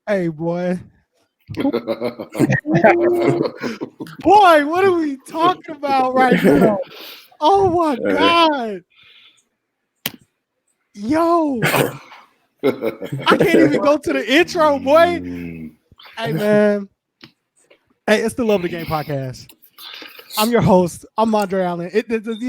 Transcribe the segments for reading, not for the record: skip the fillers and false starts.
Hey, boy. Boy, what are we talking about right now? Oh my God. Yo. I can't even go to the intro, boy. Hey, man. Hey, it's the Love of the Game podcast. I'm your host. I'm Andre Allen. It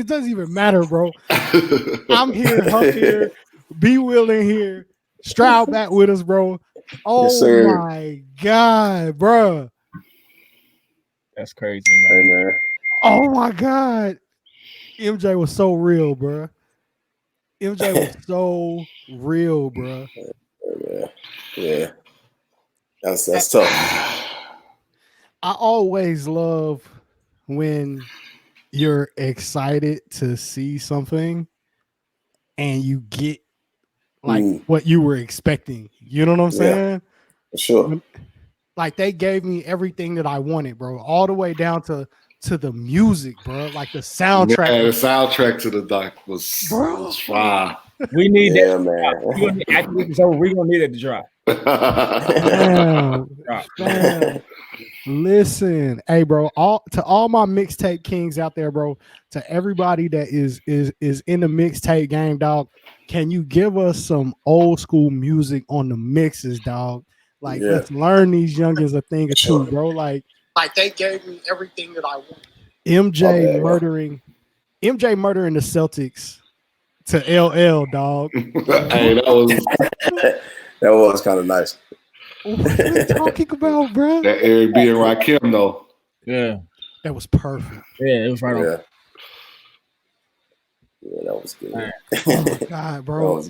doesn't even matter, bro. I'm here, Huff here, B Will in here, Stroud back with us, bro. Oh Yes, my God, bro. That's crazy, man. Hey, man. Oh my God. MJ was so real, bro. MJ was so real, bro. Yeah. That's tough. I always love when you're excited to see something and you get like what you were expecting. You know what I'm saying? For sure. Like they gave me everything that I wanted, bro, all the way down to the music, bro. Like the soundtrack. Yeah, the soundtrack to the doc was fire. We need that, man. After this is over, we're gonna need it to drop. Damn. Listen, hey, bro. To all my mixtape kings out there, bro. To everybody that is in the mixtape game, dog. Can you give us some old school music on the mixes, dog? Like, let's learn these youngins a thing or two, bro. Like they gave me everything that I want. MJ murdering the Celtics to LL, dog. Hey, that was kind of nice. What are we talking about, bro? That Eric B and Rakim, though. Yeah, that was perfect. Yeah, it was right on. Yeah, that was good. Oh my God, bro!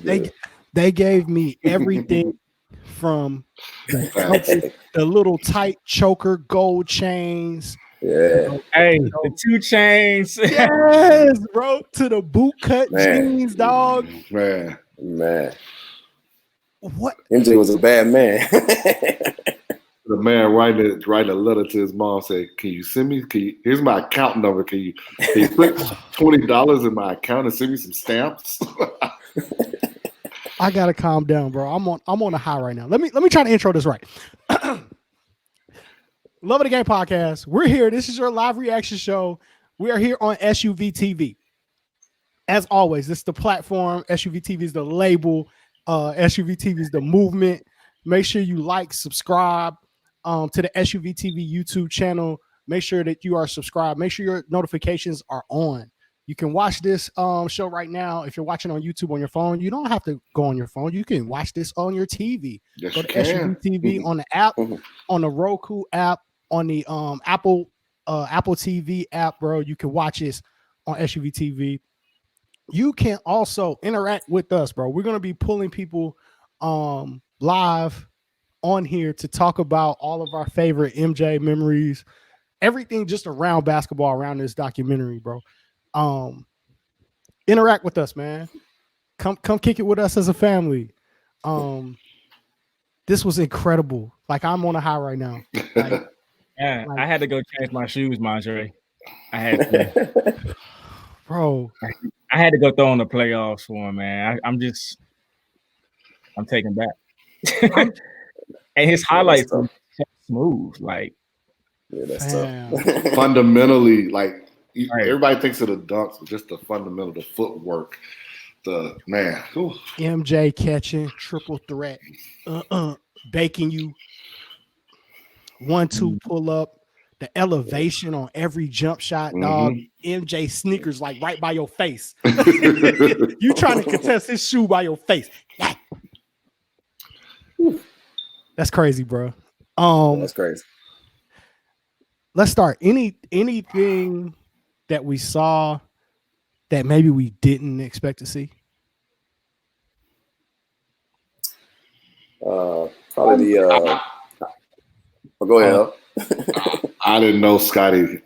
They gave me everything from the little tight choker gold chains. Yeah. Hey, the 2 Chainz. Yes, bro. To the boot cut jeans, dog. Man. What? MJ was a bad man. The man writing a letter to his mom said, "Can you send me? Here's my account number. Can you put $20 in my account and send me some stamps?" I gotta calm down, bro. I'm on a high right now. Let me try to intro this right. Love of the Game podcast. We're here. This is your live reaction show. We are here on SUVtv. As always, this is the platform. SUVtv is the label. SUVtv is the movement. Make sure you like, subscribe to the SUVtv YouTube channel. Make sure that you are subscribed. Make sure your notifications are on. You can watch this show right now. If you're watching on YouTube on your phone, you don't have to go on your phone. You can watch this on your TV. Yes, go to SUVtv on the app, on the Roku app, on the Apple TV app, bro. You can watch this on SUVtv. You can also interact with us, bro. We're gonna be pulling people live on here to talk about all of our favorite MJ memories, everything just around basketball, around this documentary, bro. Interact with us, man. Come kick it with us as a family. This was incredible. Like, I'm on a high right now. Like, I had to go change my shoes, Andre. I had to. Bro. I had to go throw in the playoffs for him, man. I'm taken back. And his highlights were smooth. Like, yeah, that's tough. Fundamentally, like, everybody thinks of the dunks, but just the fundamental, the footwork, the man. Ooh. MJ catching, triple threat, baking you, 1-2 pull up, the elevation on every jump shot, dog. MJ sneakers like right by your face. You trying to contest his shoe by your face. That's crazy, bro. That's crazy. Let's start. Anything that we saw that maybe we didn't expect to see? Probably the go ahead. I didn't know Scotty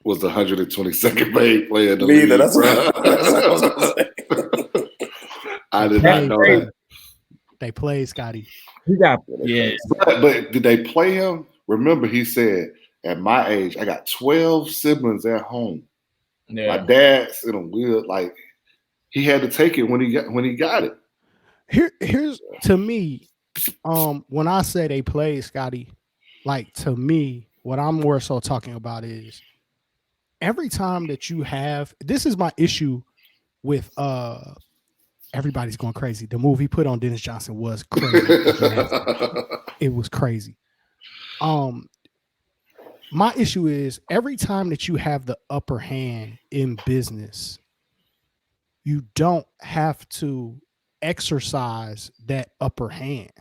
was the 122nd player in the league. That's what I was gonna say. I did not know that. They played Scotty. But did they play him? Remember, he said, at my age, I got 12 siblings at home. Yeah. My dad's in a wheel, like he had to take it when he got it. Here's to me, when I say they played, Scotty, like to me, what I'm more so talking about is every time that you have, this is my issue with everybody's going crazy. The move he put on Dennis Johnson was crazy. It was crazy. My issue is every time that you have the upper hand in business, you don't have to exercise that upper hand.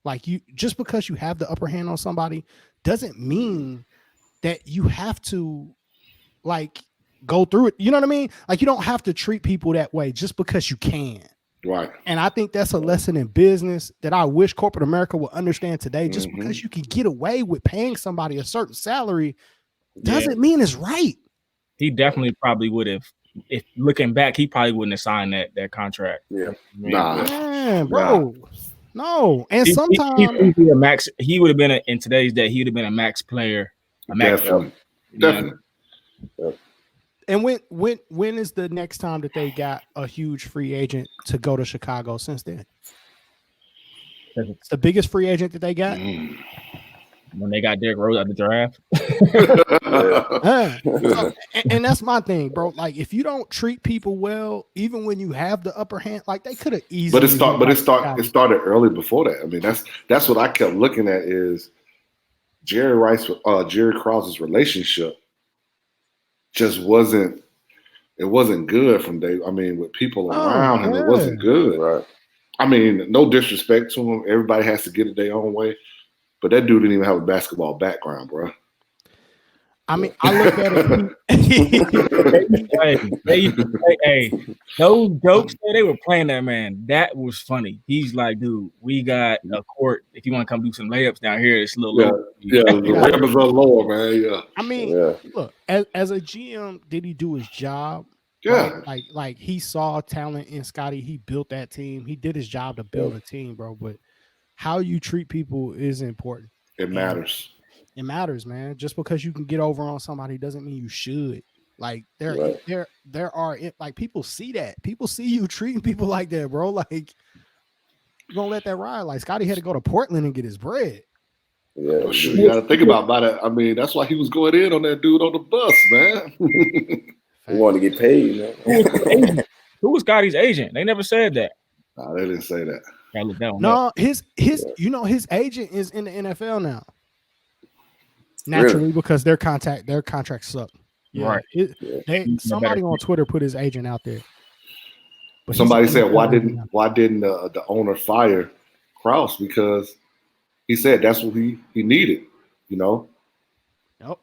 Like you, just because you have the upper hand on somebody doesn't mean that you have to like go through it. You know what I mean? Like you don't have to treat people that way just because you can. Right. And I think that's a lesson in business that I wish corporate America would understand today. Just because you can get away with paying somebody a certain salary doesn't mean it's right. He definitely probably would have. If looking back, he probably wouldn't have signed that contract. Yeah. Man, bro. No. And sometimes he would have been in today's day, he would have been a max player. Definitely. Definitely. And when is the next time that they got a huge free agent to go to Chicago since then? It's the biggest free agent that they got. When they got Derrick Rose at the draft. And that's my thing, bro. Like if you don't treat people well, even when you have the upper hand, like they could have easily. But it started early before that. I mean, that's what I kept looking at is Jerry Krause's relationship just wasn't good from day. I mean, with people around him, it wasn't good. Right. I mean, no disrespect to him. Everybody has to get it their own way. But that dude didn't even have a basketball background, bro. I mean, I look at it. Hey, those jokes, they were playing that man. That was funny. He's like, dude, we got a court. If you want to come do some layups down here, it's a little lower. Yeah, the layup is a little lower, man. Yeah. I mean, look, as a GM, did he do his job? Yeah. Like he saw talent in Scotty. He built that team. He did his job to build a team, bro. But how you treat people is important. It matters. It matters, man. Just because you can get over on somebody doesn't mean you should. Like there are like people see that. People see you treating people like that, bro. Like you gonna let that ride. Like Scotty had to go to Portland and get his bread. Yeah, you gotta think about it. I mean, that's why he was going in on that dude on the bus, man. He wanted to get paid, man. Who was Scotty's agent? They never said that. No, they didn't say that. No, his agent is in the NFL now. Naturally, because their contracts suck. Yeah. Right. Somebody on Twitter put his agent out there. But somebody said, why didn't the owner fire Krause? Because he said that's what he needed, you know. Yep.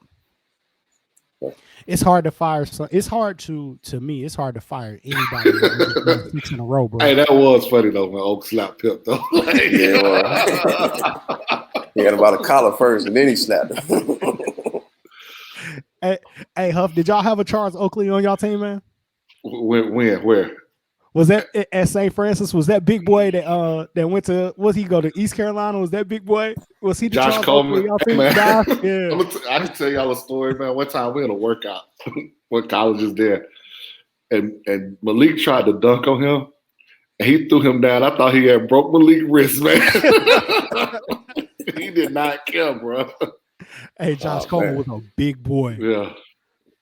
It's hard to fire. It's hard to me. It's hard to fire anybody 6 in a row, bro. Hey, that was funny though when Oak slapped Pip though. He got him by the collar first, and then he slapped him. Hey, Huff, did y'all have a Charles Oakley on y'all team, man? Where? Was that at St. Francis? Was that big boy that went to? Was he go to East Carolina? Was that big boy? Was he the Josh Charles Coleman? Oakley, Man. Yeah. I can tell y'all a story, man. One time we had a workout when college is there, and Malik tried to dunk on him, and he threw him down. I thought he had broke Malik's wrist, man. He did not care, bro. Hey, Josh Coleman was a big boy. Yeah.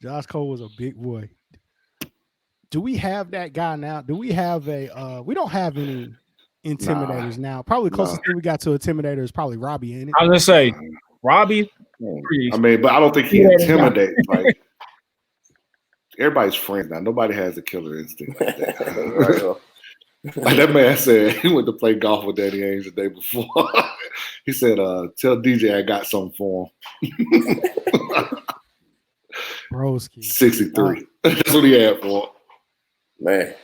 Josh Cole was a big boy. Do we have that guy now? Do we have we don't have any intimidators now. Probably closest thing we got to intimidator is probably Robbie, ain't it? I was gonna say Robbie. I mean, but I don't think he intimidates. Like everybody's friends now. Nobody has a killer instinct like that. Like that man said, he went to play golf with Danny Ainge the day before. He said, tell DJ I got something for him. Broski. 63. That's what he had for him. Man,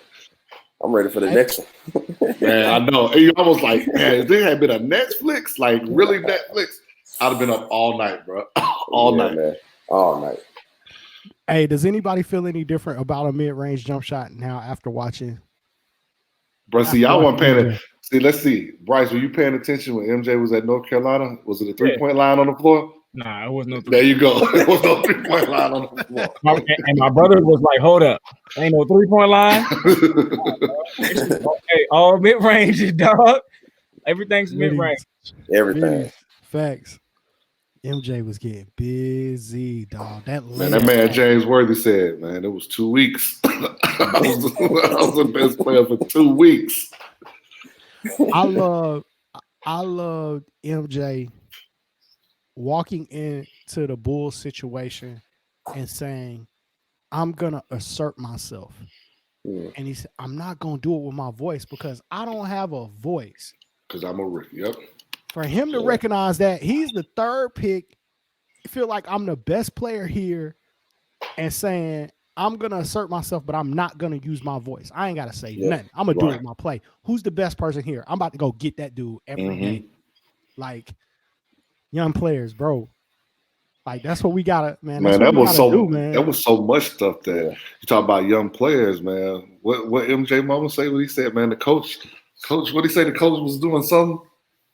I'm ready for the next one. Man, I know. And you almost like, man, if there had been a Netflix, like really Netflix, I'd have been up all night, bro. All night. Man. All night. Hey, does anybody feel any different about a mid-range jump shot now after watching? Bro, see, y'all weren't paying attention. See, let's see. Bryce, were you paying attention when MJ was at North Carolina? Was it a three-point line on the floor? Nah, it was no 3. There you go. There was no 3-point line on the floor. And my brother was like, hold up. Ain't no 3-point line. Hey, all mid-range, dog. Everything's mid range. Everything. Facts. MJ was getting busy, dog. That man James Worthy said, man, it was 2 weeks. I was the best player for 2 weeks. I love MJ walking into the Bulls situation and saying, I'm gonna assert myself. And he said, I'm not gonna do it with my voice because I don't have a voice. Because I'm a rookie. Yep. For him to recognize that he's the third pick, feel like I'm the best player here, and saying I'm gonna assert myself, but I'm not gonna use my voice. I ain't gotta say nothing. I'm gonna do it with my play. Who's the best person here? I'm about to go get that dude every day. Like young players, bro. Like that's what we gotta, man. That's man, what we gotta do, man. That was so much stuff that you talk about young players, man. What MJ Mama say? What he said, man. The coach. What he say? The coach was doing something.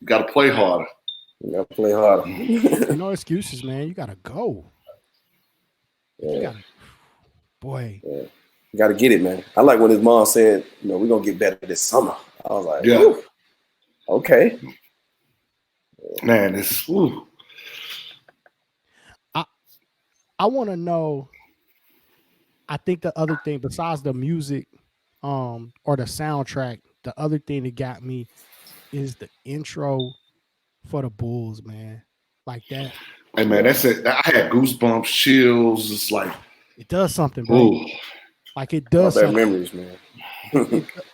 You got to play harder. You got to play harder. No excuses, man. You got to go. Yeah. You got to get it, man. I like when his mom said, you know, we're going to get better this summer. I was like, yeah. Okay. Man, it's I want to know, I think the other thing besides the music or the soundtrack, the other thing that got me is the intro for the Bulls, man. Like that. Hey, man, that's it. I had goosebumps, chills. It's like it does something, bro. Ooh. Like it does something. Memories, man.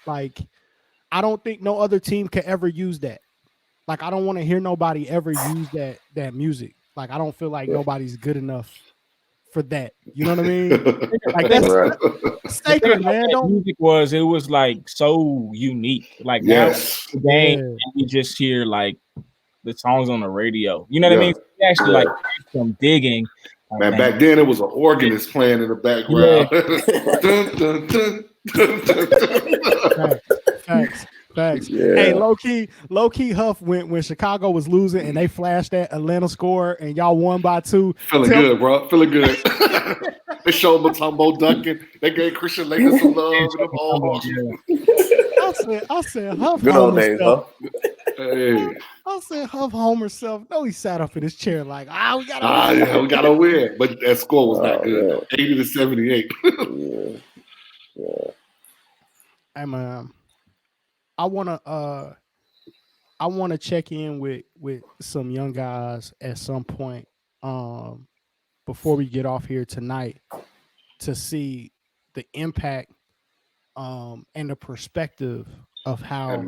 Like I don't think no other team could ever use that. Like I don't want to hear nobody ever use that music. Like I don't feel like nobody's good enough for that. You know what I mean? Like that's sacred, man. Music was like so unique. Like now the game and we just hear like the songs on the radio. You know what I mean? We actually like some digging. Man, back then it was an organist playing in the background. Facts. Hey, low key Huff when Chicago was losing and they flashed that Atlanta score and y'all won by 2. Feeling good, bro. Feeling good. They showed Mutombo dunking. They gave Christian Lakers some love. I said Huff. Good old days, Huff. Hey. I said Huff Homer self. No, he sat up in his chair like, we gotta win. Yeah, we gotta win. But that score was not good. 80-78. Hey man. I wanna check in with some young guys at some point before we get off here tonight to see the impact and the perspective of how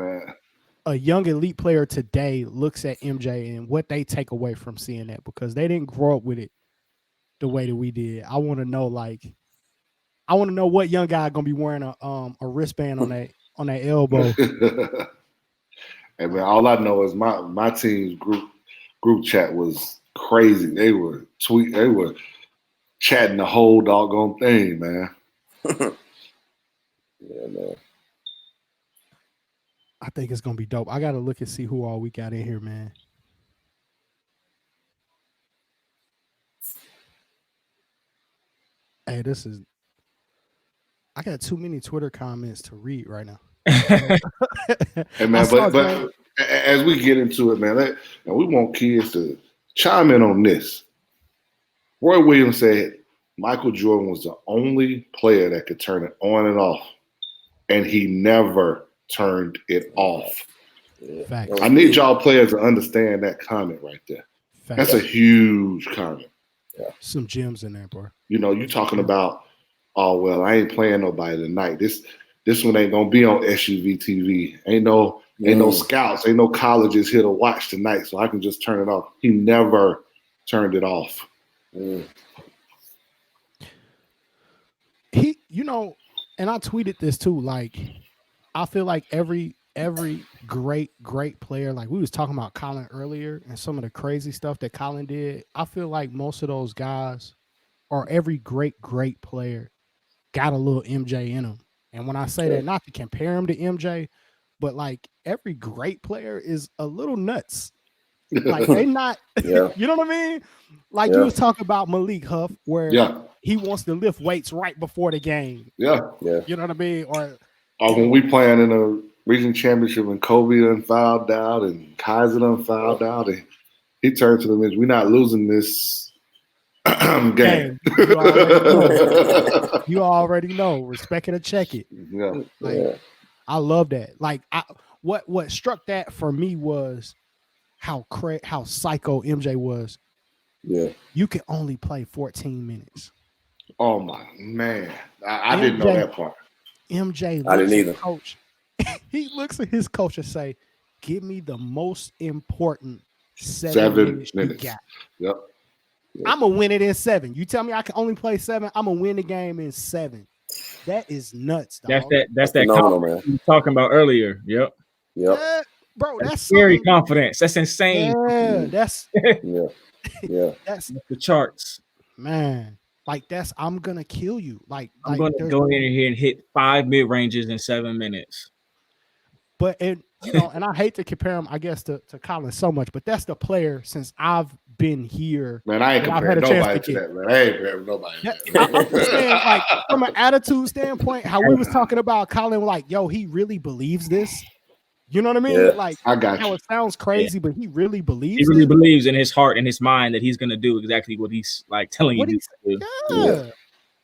a young elite player today looks at MJ and what they take away from seeing that, because they didn't grow up with it the way that we did. I want to know what young guy gonna be wearing a wristband on that elbow. Hey man, all I know is my team's group chat was crazy. They were chatting the whole doggone thing, man. Yeah, man. I think it's gonna be dope. I gotta look and see who all we got in here, man. Hey, I got too many Twitter comments to read right now. Hey man, but as we get into it, man, and we want kids to chime in on this. Roy Williams said Michael Jordan was the only player that could turn it on and off, and he never turned it off. Facts. I need y'all players to understand that comment right there. Facts. That's a huge comment. Yeah. Some gems in there, bro. You know, you talking about, oh well, I ain't playing nobody tonight. This one ain't gonna be on SUVtv. Ain't no scouts, ain't no colleges here to watch tonight, so I can just turn it off. He never turned it off. He, and I tweeted this too. Like, I feel like every great player, like we was talking about Colin earlier and some of the crazy stuff that Colin did. I feel like most of those guys, or every great player, got a little MJ in them. And when I say that, not to compare him to MJ, but like every great player is a little nuts. Like they not, you know what I mean? Like you was talking about Malik Huff, where he wants to lift weights right before the game. Yeah. You know what I mean? Or when we playing in region championship when Kobe done fouled out and Kaiser done fouled out, and he turned to the bench. We're not losing this game. You already know. You already know. Respect it or check it. Yeah. Like, I love that. Like, what struck that for me was how psycho MJ was. Yeah. You can only play 14 minutes. Oh my man. I didn't know that part. MJ I didn't either. Coach. He looks at his coach and say, give me the most important 7 minutes you got. Yep. I'm gonna win it in 7. You tell me I can only play 7, I'm gonna win the game in 7. That is nuts, dog. That's that phenomenal, confidence we were talking about earlier. Yep. Bro, that's scary confidence. That's insane. Yeah, that's that's the charts. Man, like I'm gonna kill you. I'm gonna go in here and hit 5 mid ranges in 7 minutes. But and I hate to compare him, I guess, to Colin so much, but that's the player since I've been here. Man, I ain't comparing nobody to that, man. I ain't comparing nobody to that. I'm just saying, like, from an attitude standpoint, how we was talking about Colin, like, yo, he really believes this. You know what I mean? Yeah, like, I got how you. it sounds crazy, but he really believes. He really believes in his heart and his mind that he's gonna do exactly what he's like telling you to do. Yeah.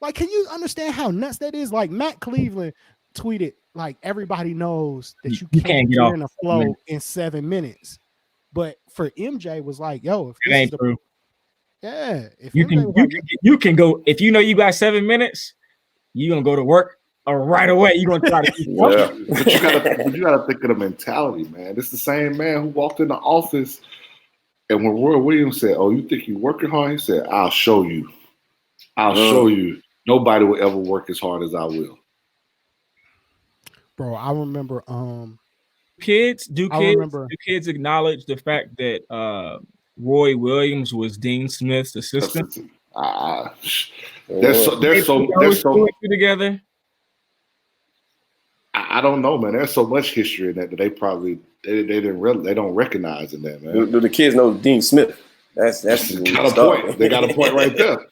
Like, can you understand how nuts that is? Like, Matt Cleveland tweeted, like, everybody knows that you can't get in a flow in 7 minutes. But for MJ was like, yo, if it ain't true. Yeah. If you can go, if you know you got 7 minutes, you're gonna go to work right away. You're gonna try to keep working. But you gotta think of the mentality, man. It's the same man who walked in the office and when Roy Williams said, oh, you think you're working hard? He said, I'll show you. I'll show you. Nobody will ever work as hard as I will. Bro, I remember kids acknowledge the fact that Roy Williams was Dean Smith's assistant? There's so together. I don't know, man. There's so much history in that they probably they don't recognize in that, man. Do the kids know Dean Smith? That's got a point. They got a point right there.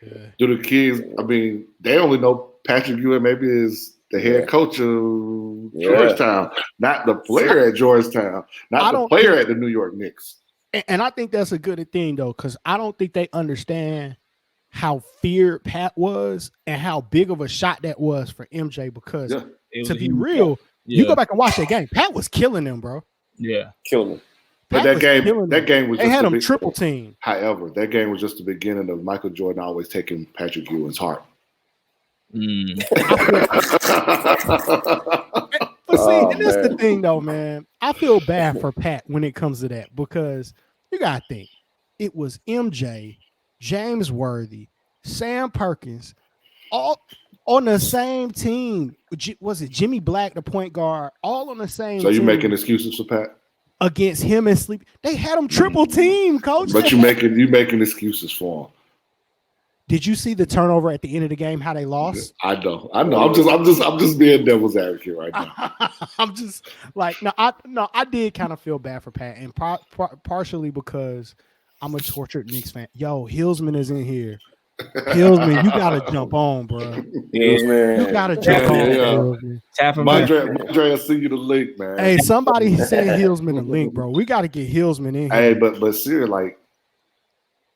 Yeah. Do the kids? I mean, they only know Patrick Ewing maybe is the head coach of Georgetown, not the player at Georgetown, not the player at the New York Knicks. And I think that's a good thing though, because I don't think they understand how feared Pat was and how big of a shot that was for MJ. Because to be real, you go back and watch that game. Pat was killing them, bro. Yeah, killing them. But that game was they had him triple team. However, that game was just the beginning of Michael Jordan always taking Patrick Ewing's heart. But see, and that's the thing though, man. I feel bad for Pat when it comes to that because you gotta think it was MJ, James Worthy, Sam Perkins, all on the same team. Was it Jimmy Black, the point guard, all on the same team? So you making excuses for Pat? Against him and Sleep. They had him triple team, coach. But you making excuses for him. Did you see the turnover at the end of the game? How they lost? I know. I'm just being devil's advocate right now. I'm just like I did kind of feel bad for Pat, and partially because I'm a tortured Knicks fan. Yo, Hillsman is in here. Hillsman, you gotta jump on, bro. Hillsman, you gotta jump on. Tap him. Andre, I'll send you the link, man. Hey, somebody send Hillsman the link, bro. We got to get Hillsman in here. Hey, but seriously, like,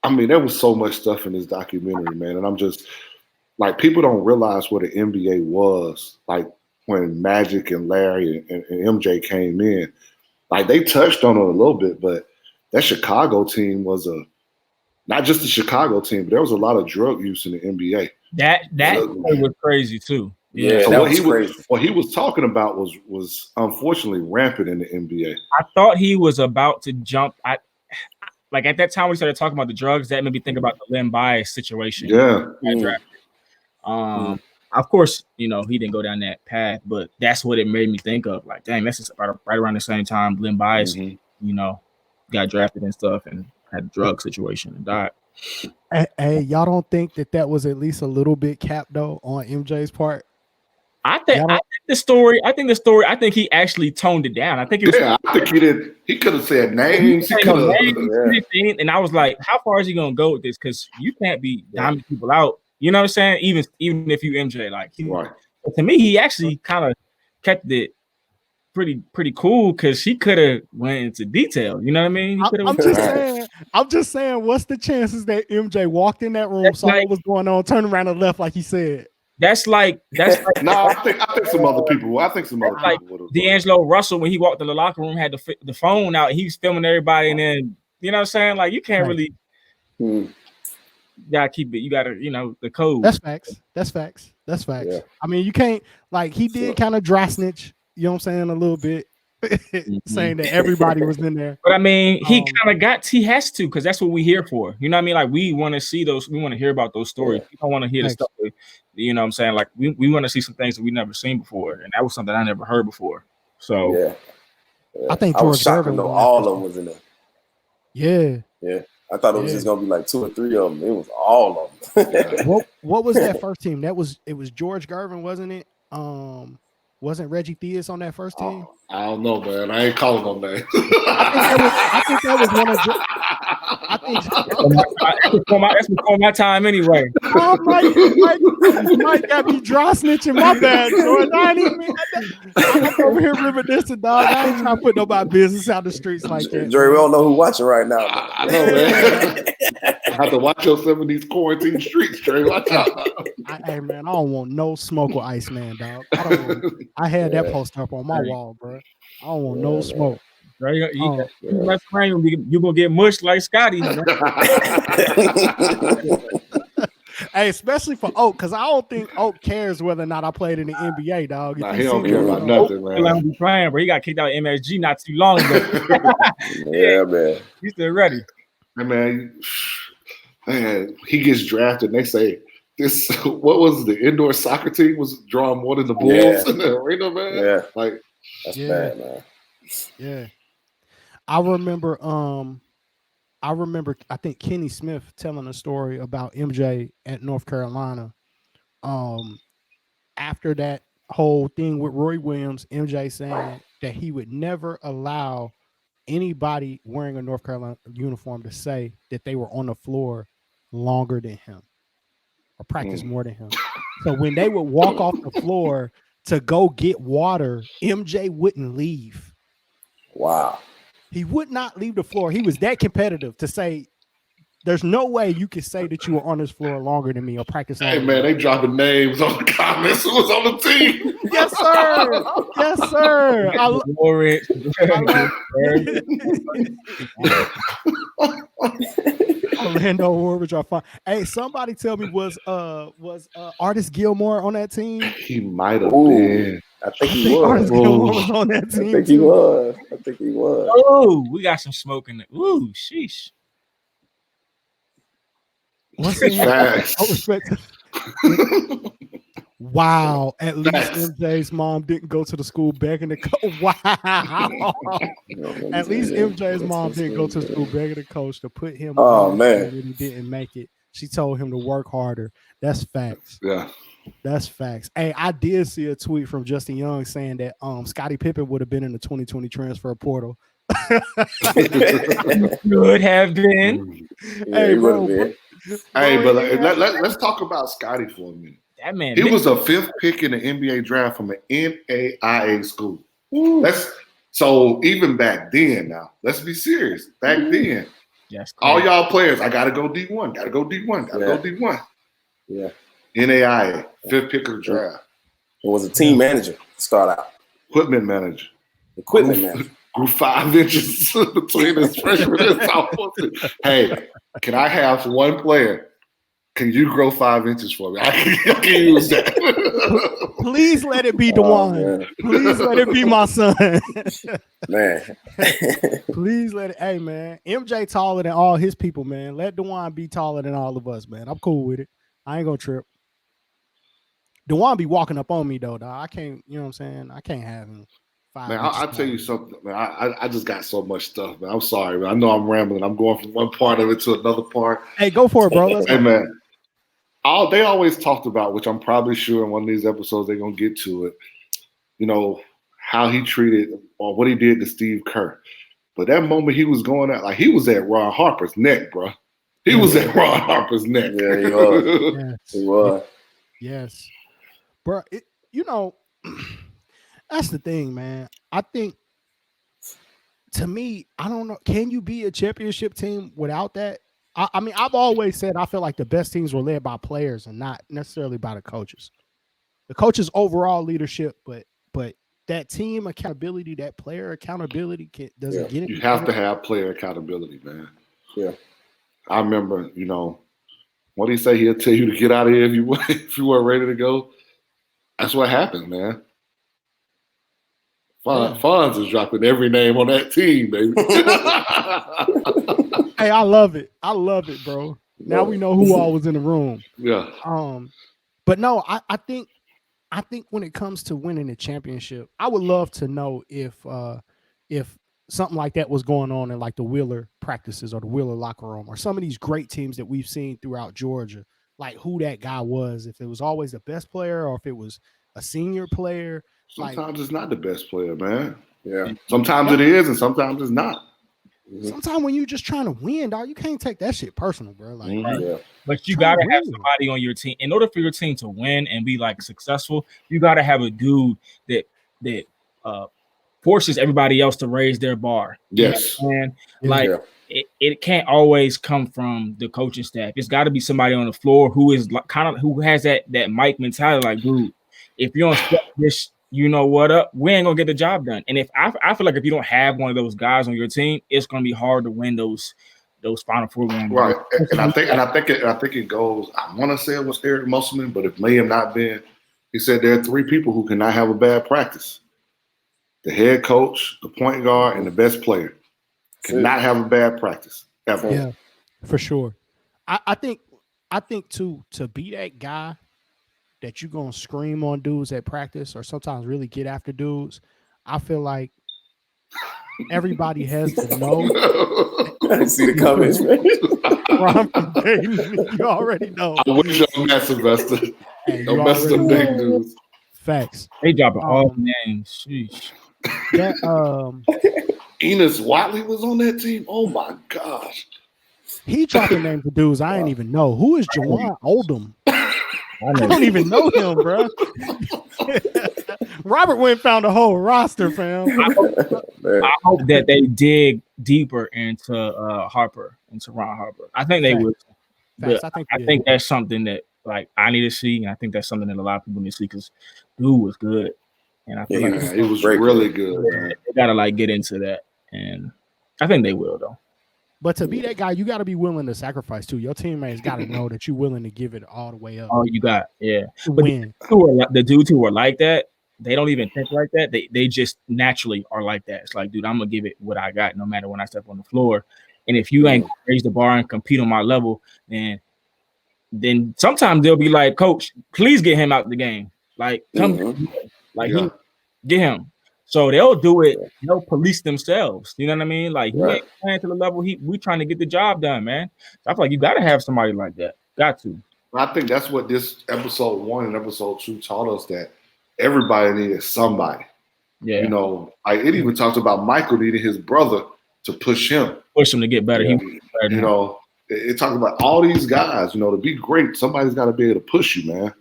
I mean, there was so much stuff in this documentary, man, and I'm just like, people don't realize what the NBA was like when Magic and Larry and MJ came in. Like, they touched on it a little bit, but that Chicago team was not just the Chicago team, but there was a lot of drug use in the NBA. That was crazy too. Yeah, so that was crazy. What he was talking about was unfortunately rampant in the NBA. I thought he was about to jump. Like at that time when we started talking about the drugs, that made me think about the Len Bias situation. Yeah. Of course, he didn't go down that path, but that's what it made me think of. Like, dang, that's just right around the same time Len Bias, got drafted and stuff and had a drug situation and died. Hey, y'all don't think that was at least a little bit capped though on MJ's part? I think the story. I think he actually toned it down. I think it was. Yeah, I think he did. He could have said names. And I was like, how far is he gonna go with this? Because you can't be diming people out. You know what I'm saying? Even if you MJ, like, right. To me, he actually kind of kept it pretty cool because she could have went into detail. You know what I mean? I'm just saying, what's the chances that MJ walked in that room, saw what was going on, turned around and left like he said? That's like no. I think some other people. I think some other people would have. D'Angelo Russell, when he walked in the locker room, had the phone out. He was filming everybody, and then you know what I'm saying. Like you can't really. You gotta keep it. You gotta, the code. That's facts. Yeah. I mean, you can't he did kind of dry snitch. You know what I'm saying? A little bit. Saying that everybody was in there. But I mean, he has to, because that's what we're here for. You know what I mean? Like we want to see those, we want to hear about those stories. We don't want to hear the stuff that, you know what I'm saying? Like we want to see some things that we've never seen before. And that was something I never heard before. So I think I was shocked to know all of them was in there. Yeah. I thought it was just gonna be like 2 or 3 of them. It was all of them. What was that first team? It was George Gervin, wasn't it? Wasn't Reggie Theus on that first team? I don't know, man. I ain't calling on that. I think that was one of. That's before my time anyway. Oh, Mike got me dry snitching. My bad, George. I'm over here reminiscing, dog. I ain't trying to put nobody business out the streets like that. Jerry, we don't know who's watching right now. I know, man. I have to watch yourself in these quarantine streets, Jerry. Watch out. Hey, man, I don't want no smoke with Iceman, dog. I had that poster up on my wall, bro. I don't want no smoke. Right? You're gonna get mushed like Scotty. Hey, especially for Oak, because I don't think Oak cares whether or not I played in the NBA, dog. Nah, he don't care about nothing, man. He don't be playing, bro. He got kicked out of MSG not too long ago. Yeah, man. He's still ready. Hey, man, he gets drafted and they say this. What was the indoor soccer team was drawing more than the Bulls in the arena, man? Yeah, like that's bad, man. Yeah, I remember. I think Kenny Smith telling a story about MJ at North Carolina. After that whole thing with Roy Williams, MJ saying that he would never allow anybody wearing a North Carolina uniform to say that they were on the floor longer than him or practice more than him. So when they would walk off the floor to go get water, MJ wouldn't leave. Wow. He would not leave the floor. He was that competitive to say, there's no way you can say that you were on this floor longer than me or practice. Hey, man, they dropping names on the comments. Who was on the team? Yes, sir. Yes, sir. Orlando Woolridge are fine. Hey, somebody tell me, was Artis Gilmore on that team? He might have been. I think he was. Artis Gilmore was on that team. I think he was. Oh, we got some smoke in it. Ooh, sheesh. Wow. At least MJ's mom didn't go to the school begging to coach. Wow. At least MJ's mom didn't go to the school begging the coach to put him on. Man. And he didn't make it. She told him to work harder. That's facts. Yeah. That's facts. Hey, I did see a tweet from Justin Young saying that Scottie Pippen would have been in the 2020 transfer portal. Could have been. Hey, bro. Hey, but let's talk about Scottie for a minute. That man, he was a 5th pick in the NBA draft from an NAIA school. So even back then, now let's be serious. Back then, yes, all y'all players, I gotta go D1, gotta go D1, gotta go D1. Yeah, NAIA, 5th pick of the draft. It was a team manager to start out. Equipment manager. Grew 5 inches between his freshman and sophomore. Hey, can I have one player? Can you grow 5 inches for me? I can use that. Please let it be DeJuan. Please let it be my son. Man. Please let it. Hey, man. MJ taller than all his people, man. Let DeJuan be taller than all of us, man. I'm cool with it. I ain't gonna trip. DeJuan be walking up on me, though, dog. I can't, you know what I'm saying? I can't have him. Man, I'll tell you something, man. I just got so much stuff, man. I'm sorry, man. I know I'm rambling. I'm going from one part of it to another part. Hey, go for it, bro. Let's go. Man. They always talked about, which I'm probably sure in one of these episodes they're gonna get to it, you know, how he treated or what he did to Steve Kerr. But that moment he was going out, like he was at Ron Harper's neck, bro. He was at Ron Harper's neck. Yeah, he was. Yes. He was. Yes. Bro, you know, that's the thing, man. I think, to me, I don't know. Can you be a championship team without that? I mean, I've always said I feel like the best teams were led by players and not necessarily by the coaches. The coaches' overall leadership, but that team accountability, that player accountability doesn't get it. You have to have player accountability, man. Yeah. I remember, what do you say? He'll tell you to get out of here if you weren't ready to go. That's what happened, man. Fonz is dropping every name on that team, baby. Hey, I love it. I love it, bro. Now we know who all was in the room. Yeah. But no, I think when it comes to winning the championship, I would love to know if something like that was going on in like the Wheeler practices or the Wheeler locker room or some of these great teams that we've seen throughout Georgia, like who that guy was, if it was always the best player or if it was a senior player. Sometimes it's not the best player, man. Yeah. Sometimes it is and sometimes it's not. Sometimes when you're just trying to win, dog, you can't take that shit personal, bro. Like, but you gotta have somebody on your team in order for your team to win and be like successful. You gotta have a dude that forces everybody else to raise their bar. Yes, and it can't always come from the coaching staff. It's got to be somebody on the floor who is who has that Mike mentality. Like, dude, if you don't step this, you know what up, we ain't gonna get the job done. And if I feel like if you don't have one of those guys on your team, it's gonna be hard to win those Final Four games. Right. And I think it goes. I want to say it was Eric Musselman, but it may have not been. He said there are 3 people who cannot have a bad practice: the head coach, the point guard, and the best player. Cannot have a bad practice ever. Yeah, for sure. I think to be that guy that you're gonna scream on dudes at practice or sometimes really get after dudes, I feel like everybody has to know. I see the comments, man. You already know. I wish y'all met Sylvester. Don't mess with them big dudes. Facts. They dropping all names. Sheesh. That Enos Watley was on that team. Oh my gosh. He dropping names of dudes I ain't even know. Who is Jawan Oldham? I don't even know him, bro. Robert went and found a whole roster, fam. I hope that they dig deeper into Harper, into Ron Harper. I think they would. I think that's something that like I need to see, and I think that's something that a lot of people need to see because dude was good, and I feel like it was really good. Man. They gotta like get into that, and I think they will though. But to be that guy, you got to be willing to sacrifice too. Your teammates got to know that you're willing to give it all the way up. Oh, you got to but win. The dudes who are like that, they don't even think like that. They just naturally are like that. It's like, dude, I'm gonna give it what I got, no matter when I step on the floor. And if you ain't raise the bar and compete on my level, then sometimes they'll be like, Coach, please get him out the game. Like, come, get him. So they'll do it. They'll police themselves. You know what I mean? Like, he ain't playing to the level we trying to get the job done, man. So I feel like you got to have somebody like that. Got to. I think that's what this episode 1 and episode 2 taught us, that everybody needed somebody. Yeah. Like it even talks about Michael needing his brother to push him to get better. It talks about all these guys. To be great, somebody's got to be able to push you, man.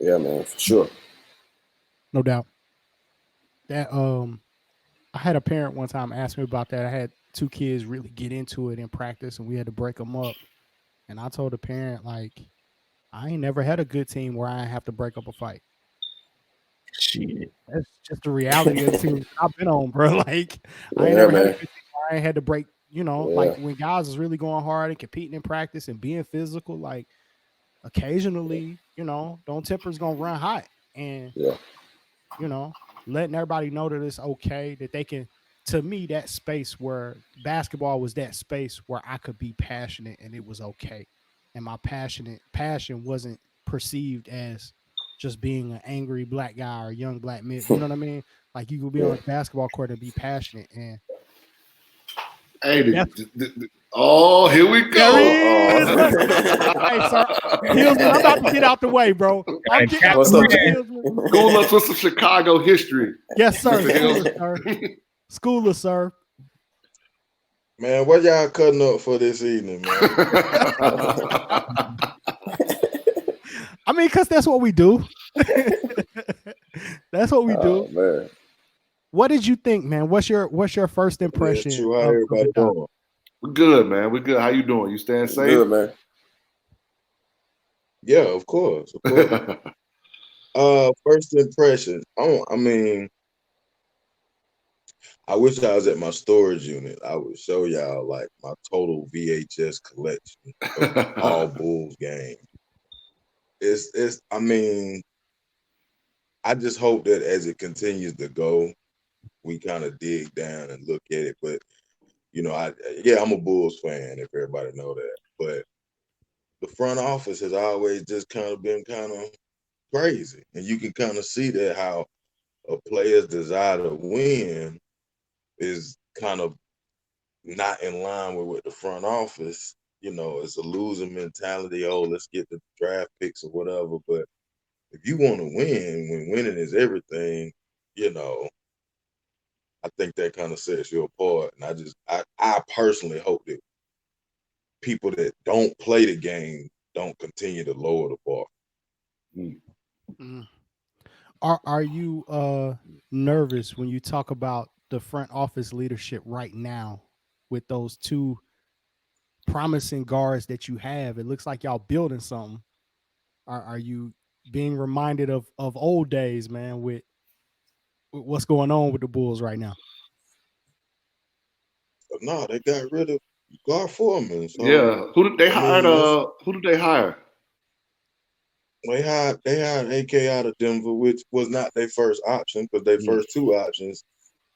Yeah, man, for sure. No doubt. That I had a parent one time ask me about that. I had 2 kids really get into it in practice, and we had to break them up. And I told the parent, like, I ain't never had a good team where I have to break up a fight. Shit, that's just the reality of the team I've been on, bro. Like, I ain't never had a good team where I ain't had to break. Like when guys is really going hard and competing in practice and being physical, like occasionally, don't tempers gonna run hot, and letting everybody know that it's okay, that they can. To me, that space where basketball was that space where I could be passionate and it was okay, and my passion wasn't perceived as just being an angry black guy or a young black man. You know what I mean? Like you could be on a basketball court and be passionate. And hey, here we go. Hey, sir, Hillsman, I'm about to get out the way, bro. I'm getting out the way. School us with some Chicago history. Yes, sir. Schooler, sir. Man, what y'all cutting up for this evening, man? I mean, because that's what we do. That's what we do. Man. what did you think, man? What's your first impression? Yeah, how everybody doing? We're good, man. We're good. How you doing? You staying safe? Good, man. Yeah, of course. First impression. I mean, I wish I was at my storage unit. I would show y'all like my total VHS collection of all Bulls games. I mean, I just hope that as it continues to go, we kind of dig down and look at it. But I'm a Bulls fan, if everybody know that. But the front office has always just kind of been kind of crazy, and you can kind of see that how a player's desire to win is kind of not in line with what the front office. It's a losing mentality. Oh, let's get the draft picks or whatever. But if you want to win, when winning is everything, I think that kind of sets you apart. And I personally hope that people that don't play the game don't continue to lower the bar. Are you nervous when you talk about the front office leadership right now with those two promising guards that you have? It looks like y'all building something. Are you being reminded of old days, man, with what's going on with the Bulls right now? No, they got rid of guard foreman. So, yeah. Who did they hire? Who did they hire? They hired AK out of Denver, which was not their first option, because their first two options,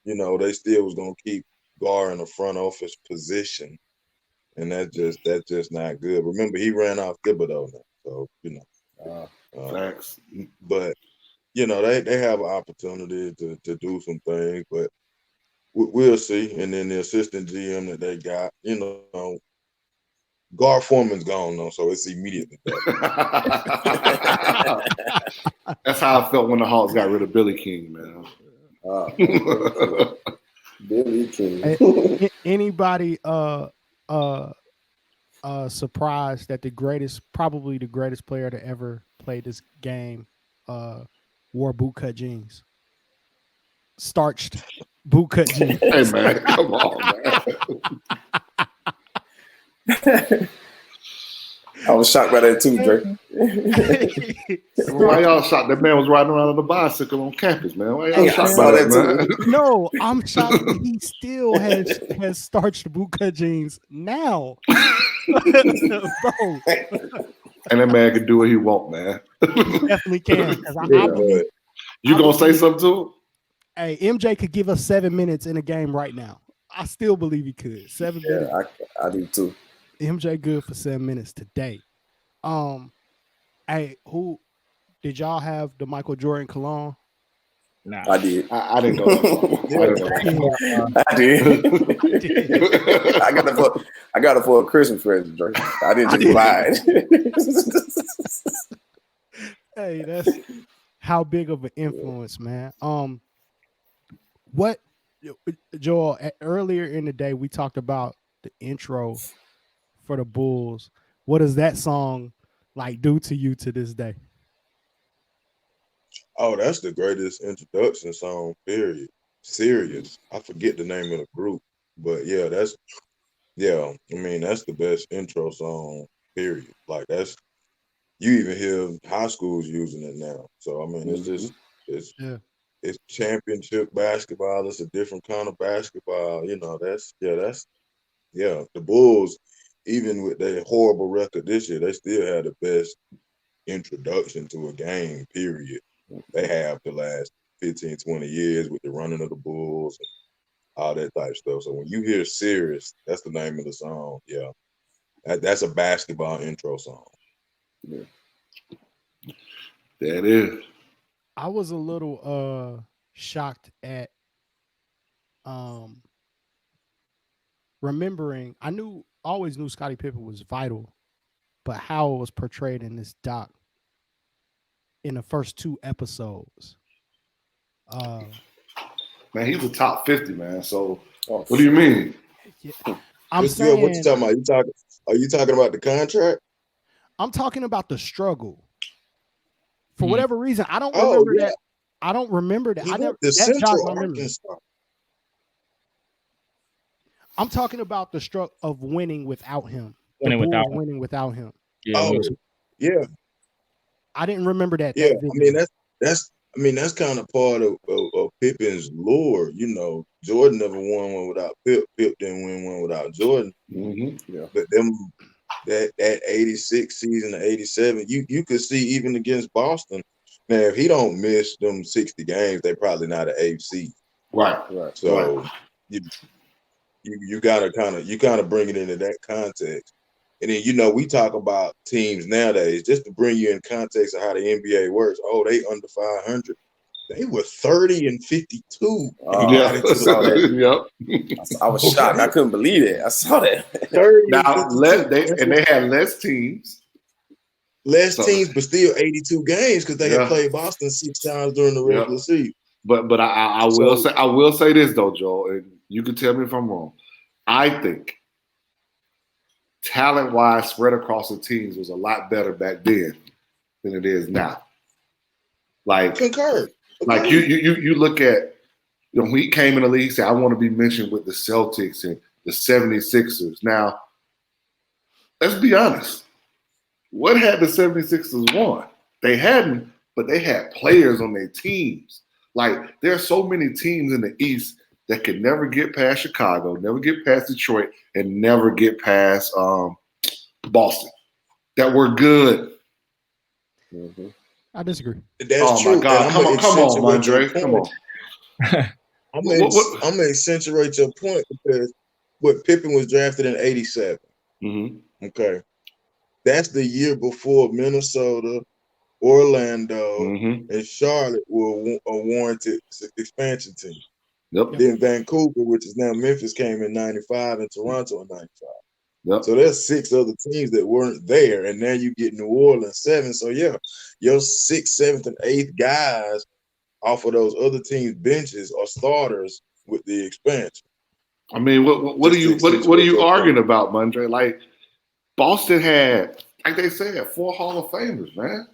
they still was gonna keep Gar in the front office position, and that's just not good. Remember, he ran off Thibodeau now, so Thanks. But they have an opportunity to do some things, but we'll see. And then the assistant GM that they got, Gar Foreman's gone though, so it's immediately better. That's how I felt when the Hawks got rid of Billy King, man. Billy King. Anybody surprised that probably the greatest player to ever play this game wore bootcut jeans? Starched bootcut jeans. Hey man, come on, man. I was shocked by that too, Drake. Why y'all shocked? That man was riding around on a bicycle on campus, man. Why y'all shocked by that, man? No, I'm shocked that he still has starched bootcut jeans now. Bro. And that man can do what he want, man. He definitely can. I believe, you gonna say something to him? Hey, MJ could give us 7 minutes in a game right now. I still believe he could. 7 minutes. I do too. MJ good for 7 minutes today. Hey, who did y'all have the Michael Jordan cologne? Nah, I did. I didn't go that far. I did. I got it for a Christmas present, Drake. I didn't just buy it. Hey, that's how big of an influence, man. What, Joel? Earlier in the day, we talked about the intro for the Bulls. What does that song do to you to this day? Oh, that's the greatest introduction song, period. Serious. I forget the name of the group, but yeah, that's the best intro song, period. You even hear high schools using it now. So I mean, it's championship basketball. It's a different kind of basketball. The Bulls, even with their horrible record this year, they still had the best introduction to a game, period. They have the last 15, 20 years with the running of the Bulls and all that type of stuff. So when you hear Serious, that's the name of the song. Yeah. That's a basketball intro song. Yeah. That is. I was a little shocked at remembering. I always knew Scottie Pippen was vital, but how it was portrayed in this doc in the first 2 episodes. Man, he's a top 50, man. So what do you mean? Yeah. I'm saying, what you talking about? Are you talking about the contract? I'm talking about the struggle. For whatever reason, I don't remember that. I don't remember that. He I never went to that jogged Central my memory. Arkansas. I'm talking about the struck of winning without him. Winning without him. Yeah. Yeah. I didn't remember that. Yeah. I mean, that's kind of part of Pippen's lore. You know, Jordan never won one without Pip. Pip didn't win one without Jordan. Mm-hmm. Yeah. But that 86 season, the 87, you could see even against Boston. Now, if he don't miss them 60 games, they probably not an AFC. Right. So you gotta kind of bring it into that context. And then, we talk about teams nowadays, just to bring you in context of how the NBA works. Oh, they under 500. They were 30-52. I was shocked. I couldn't believe it. I saw that. They had less teams. But still 82 games because they had played Boston 6 times during the regular season. But I will say this though, Joel, and you can tell me if I'm wrong. I think talent-wise, spread across the teams was a lot better back then than it is now. Like concur. Like you look at, when he came in the league, he said, I want to be mentioned with the Celtics and the 76ers. Now, let's be honest. What had the 76ers won? They hadn't, but they had players on their teams. Like, there are so many teams in the East that could never get past Chicago, never get past Detroit, and never get past Boston that were good. Mm-hmm. I disagree. That's true. My God. Come on, Andre. Come on. I'm gonna accentuate your point because what Pippen was drafted in 87. Mm-hmm. Okay. That's the year before Minnesota, Orlando, and Charlotte were a warranted expansion team. Yep. Then Vancouver, which is now Memphis, came in 95 and Toronto in 95. Yep. So there's 6 other teams that weren't there, and now you get New Orleans 7. So yeah, your 6th, 7th, and 8th guys off of those other teams' benches are starters with the expansion. I mean, what are you arguing about, Mondre? Like, Boston had, like they said, 4 Hall of Famers, man.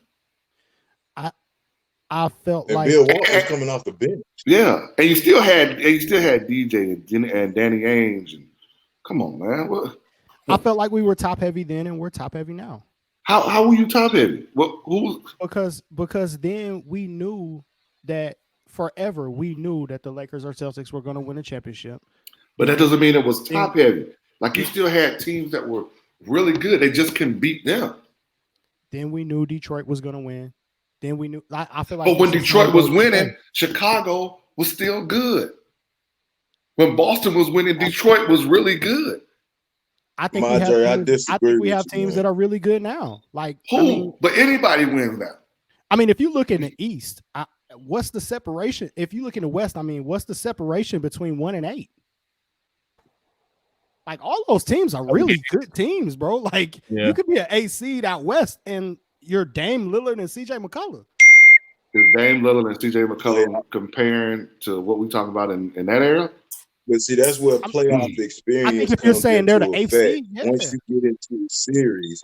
I felt and like Bill Walton was coming off the bench. Yeah, and you still had DJ and Danny Ainge. And come on, man. What? I felt like we were top heavy then, and we're top heavy now. How were you top heavy? Who? Because then we knew that forever we knew that the Lakers or Celtics were going to win a championship. But that doesn't mean it was top heavy. Like, you still had teams that were really good. They just couldn't beat them. Then we knew Detroit was going to win. Then we knew. I feel like. But when Detroit was winning, Chicago was still good. When Boston was winning, Detroit was really good. I think we have teams that are really good now. Like who? But anybody wins now. I mean, if you look in the East, what's the separation? If you look in the West, I mean, what's the separation between 1 and 8? Like, all those teams are really good teams, bro. Like, you could be an 8 seed out West and you're Dame Lillard and CJ McCollum. Is Dame Lillard and CJ McCollum comparing to what we talk about in that era? But see, that's where playoff experience. I think if you're saying they're the 8th seed, once you get into a series,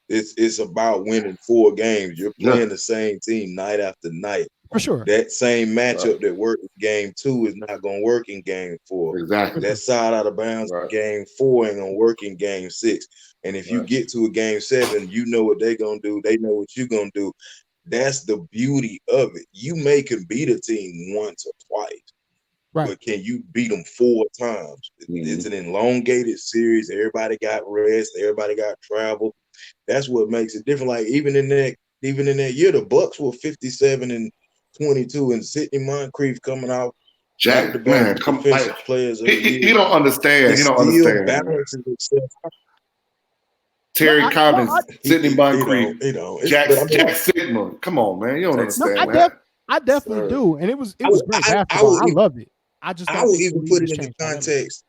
it's about winning 4 games. You're playing the same team night after night. For sure. That same matchup that worked in game 2 is not going to work in game 4. Exactly. That side out of bounds in game 4 ain't going to work in game 6. And if you get to a game 7, you know what they're going to do. They know what you're going to do. That's the beauty of it. You can beat a team once or twice. Right. But can you beat them 4 times? It's an elongated series. Everybody got rest. Everybody got travel. That's what makes it different. Like, even in that year, the Bucks were 57-22, and Sidney Moncrief coming out. Jack, man, players. He don't understand. He don't understand. Balances itself. Terry Collins, Sidney Moncrief, Jack Sigma. Come on, man. You don't understand that. I definitely do. And it was great basketball. I loved it. I would even put it in the context.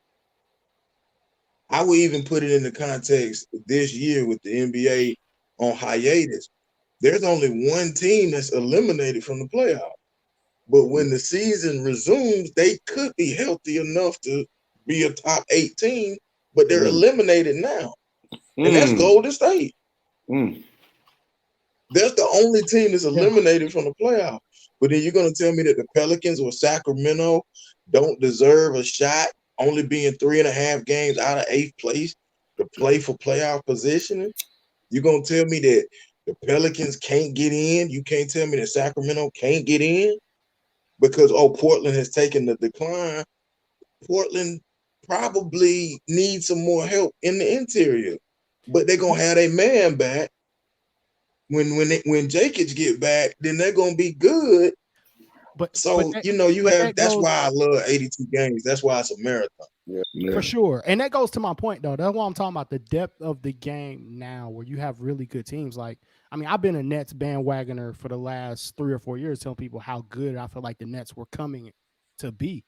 I would even put it in the context this year with the NBA on hiatus. There's only one team that's eliminated from the playoffs. But when the season resumes, they could be healthy enough to be a top 8 team, but they're eliminated now. And that's Golden State. That's the only team that's eliminated from the playoffs. But then you're gonna tell me that the Pelicans or Sacramento don't deserve a shot, only being 3.5 games out of 8th place to play for playoff positioning? You're gonna tell me that the Pelicans can't get in? You can't tell me that Sacramento can't get in because Portland has taken the decline. Portland probably needs some more help in the interior, but they're gonna have their man back. When Jakic get back, then they're gonna be good. But that's why I love 82 games. That's why it's a marathon. Yeah. For sure. And that goes to my point, though. That's what I'm talking about, the depth of the game now, where you have really good teams. Like, I mean, I've been a Nets bandwagoner for the last 3 or 4 years, telling people how good I feel like the Nets were coming to be.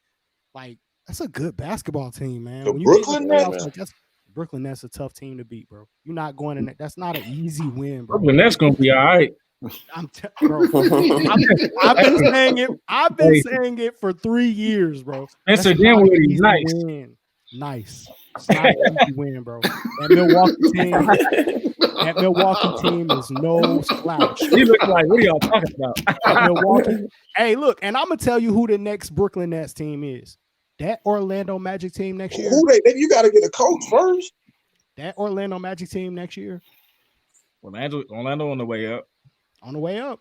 Like, that's a good basketball team, man. The when you Brooklyn Nets? Brooklyn Nets a tough team to beat, bro. You're not going in that. That's not an easy win, bro. Brooklyn Nets gonna be all right. Bro, I've been saying it. I've been saying it for 3 years, bro. That's a Dinwiddie, nice. Win. Nice. It's not an easy win, bro. That Milwaukee team is no slouch. He looks like, what are y'all talking about? Milwaukee. Hey, look, and I'm gonna tell you who the next Brooklyn Nets team is. That Orlando Magic team next year. You got to get a coach first. That Orlando Magic team next year. Orlando on the way up. On the way up.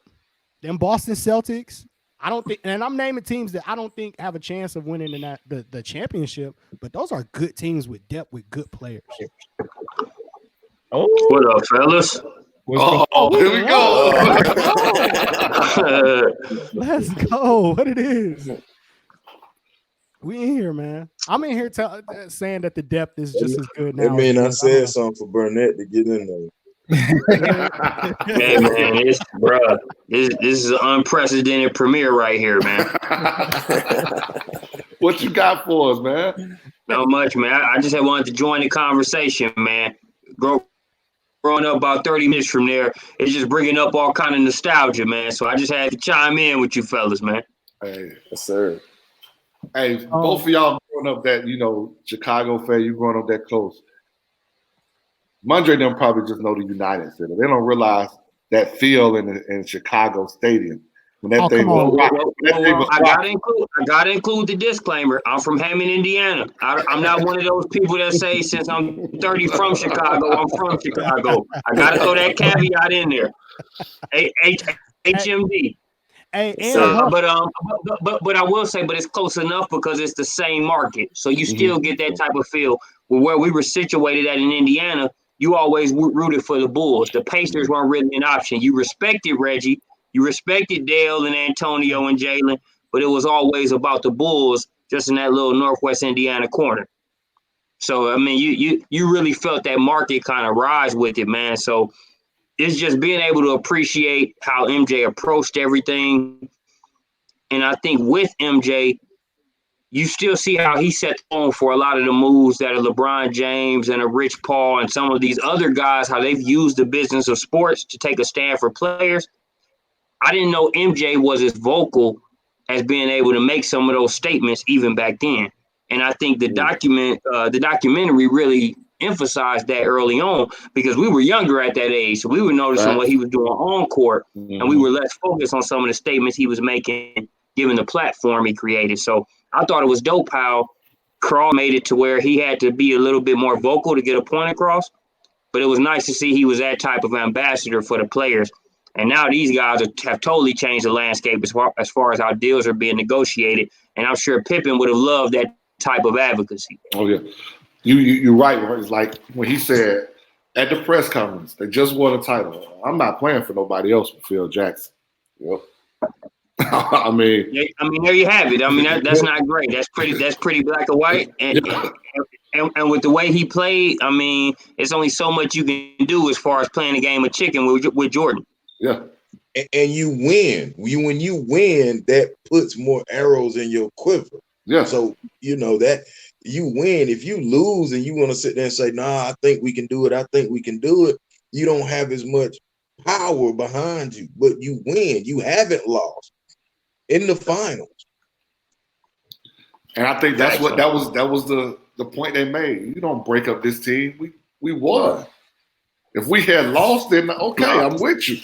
Them Boston Celtics. I don't think, and I'm naming teams that I don't think have a chance of winning the championship, but those are good teams with depth, with good players. Oh, what up, fellas? Here we go. Let's go. What it is? We in here, man. I'm in here saying that the depth is just as good now. I mean, I said something for Burnett to get in there. Hey man, this is an unprecedented premiere right here, man. What you got for us, man? Not much, man. I just wanted to join the conversation, man. Growing up about 30 minutes from there, it's just bringing up all kind of nostalgia, man. So I just had to chime in with you fellas, man. Hey, yes, sir. Hey, both of y'all growing up that, Chicago fan, you growing up that close. Mondre them probably just know the United Center. They don't realize that feel in Chicago Stadium. When that thing was I gotta include the disclaimer. I'm from Hammond, Indiana. I'm not one of those people that say since I'm 30 from Chicago, I'm from Chicago. I gotta throw that caveat in there. HMD. But I will say, but it's close enough because it's the same market, so you still get that type of feel. Where we were situated at in Indiana, you always rooted for the Bulls. The Pacers weren't really an option. You respected Reggie, you respected Dale and Antonio and Jalen, but it was always about the Bulls, just in that little Northwest Indiana corner. So I mean, you really felt that market kind of rise with it, man. So it's just being able to appreciate how MJ approached everything. And I think with MJ, you still see how he set the tone for a lot of the moves that are LeBron James and a Rich Paul and some of these other guys, how they've used the business of sports to take a stand for players. I didn't know MJ was as vocal as being able to make some of those statements even back then. And I think the documentary really emphasized that early on because we were younger at that age. So we were noticing what he was doing on court, and we were less focused on some of the statements he was making, given the platform he created. So I thought it was dope how Crawl made it to where he had to be a little bit more vocal to get a point across. But it was nice to see he was that type of ambassador for the players. And now these guys have totally changed the landscape as far as how deals are being negotiated. And I'm sure Pippen would have loved that type of advocacy. Oh, yeah. You're right. It's like when he said at the press conference, they just won a title. I'm not playing for nobody else but Phil Jackson. Yep. I mean, there you have it. I mean, that's not great. That's pretty black and white. And with the way he played, I mean, it's only so much you can do as far as playing a game of chicken with Jordan. Yeah. And you win. When you win, that puts more arrows in your quiver. Yeah. So, that you win. If you lose and you want to sit there and say, nah, I think we can do it, you don't have as much power behind you. But you win. You haven't lost in the finals. And I think that was the point they made. You don't break up this team. We won. If we had lost, then okay, I'm with you.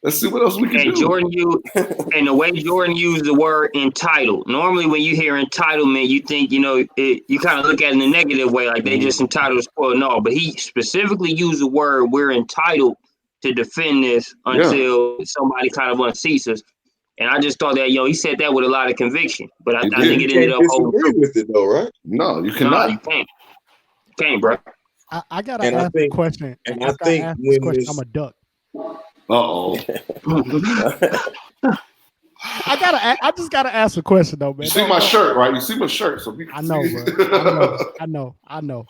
Let's see what else we can do. And the way Jordan used the word entitled. Normally, when you hear entitlement, you think, you kind of look at it in a negative way, like they just entitled to spoil. No, but he specifically used the word, we're entitled to defend this until somebody kind of unseats us. And I just thought that, he said that with a lot of conviction. But I think it ended up holding true with it, though, right? No, you cannot. No, you can't. You can't, bro. I gotta ask a question. And after I ask this question, I'm a duck. Uh-oh. I just gotta ask a question though, man. You see my shirt, right? You see my shirt, so I know, bro. I know.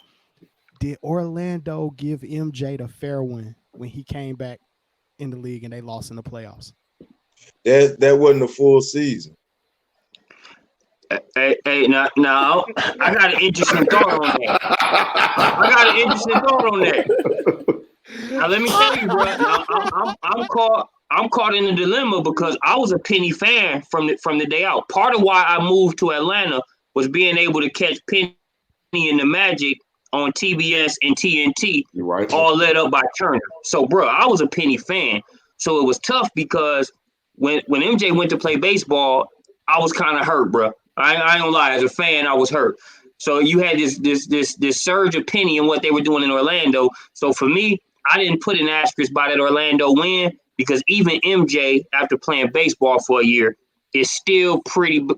Did Orlando give MJ the fair one when he came back in the league and they lost in the playoffs? That wasn't a full season. Hey, now, I got an interesting thought on that. Now, let me tell you, bro. I'm caught in a dilemma because I was a Penny fan from the day out. Part of why I moved to Atlanta was being able to catch Penny and the Magic on TBS and TNT, all led up by Turner. So, bro, I was a Penny fan. So it was tough because when MJ went to play baseball, I was kind of hurt, bro. I ain't gonna lie. As a fan, I was hurt. So you had this surge of Penny and what they were doing in Orlando. So for me, I didn't put an asterisk by that Orlando win because even MJ, after playing baseball for a year, is still good,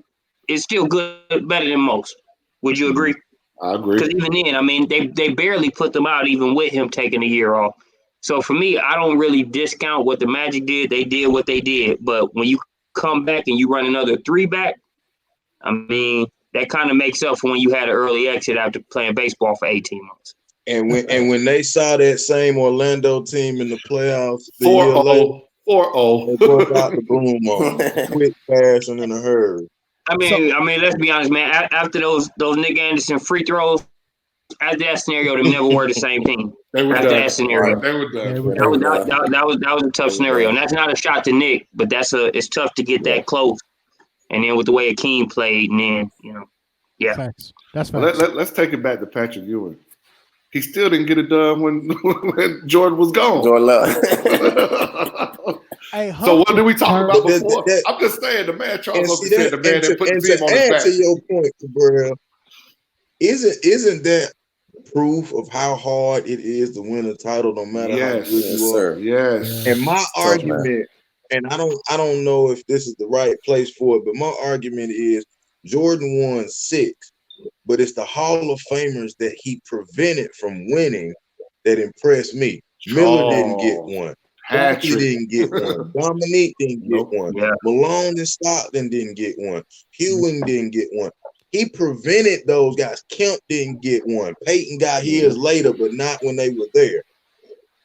better than most. Would you agree? I agree. Because even then, I mean, they barely put them out even with him taking a year off. So for me, I don't really discount what the Magic did. They did what they did. But when you come back and you run another 3 back, I mean, that kind of makes up for when you had an early exit after playing baseball for 18 months. And when they saw that same Orlando team in the playoffs, 4-0, they broke out the boom on quick, fast, and in a hurry. I mean, let's be honest, man. After those Nick Anderson free throws, after that scenario, they never were the same team. After that scenario, they were done. That was a tough scenario, and that's not a shot to Nick, but it's tough to get that close. And then with the way Akeem played, and then Facts. That's facts. Let's take it back to Patrick Ewing. He still didn't get it done when Jordan was gone. Jordan left. So what did we talk about before? I'm just saying the man Charles Oakley said the man that put the team on his back. To your point, Cabral, isn't that proof of how hard it is to win a title no matter how good you are? Yes. And my argument, and I don't know if this is the right place for it, but my argument is Jordan won 6, but it's the Hall of Famers that he prevented from winning that impressed me. Miller didn't get one. Rocky didn't get one. Dominique didn't get one. Yeah. Malone and Stockton didn't get one. Ewing didn't get one. He prevented those guys. Kemp didn't get one. Peyton got his later, but not when they were there.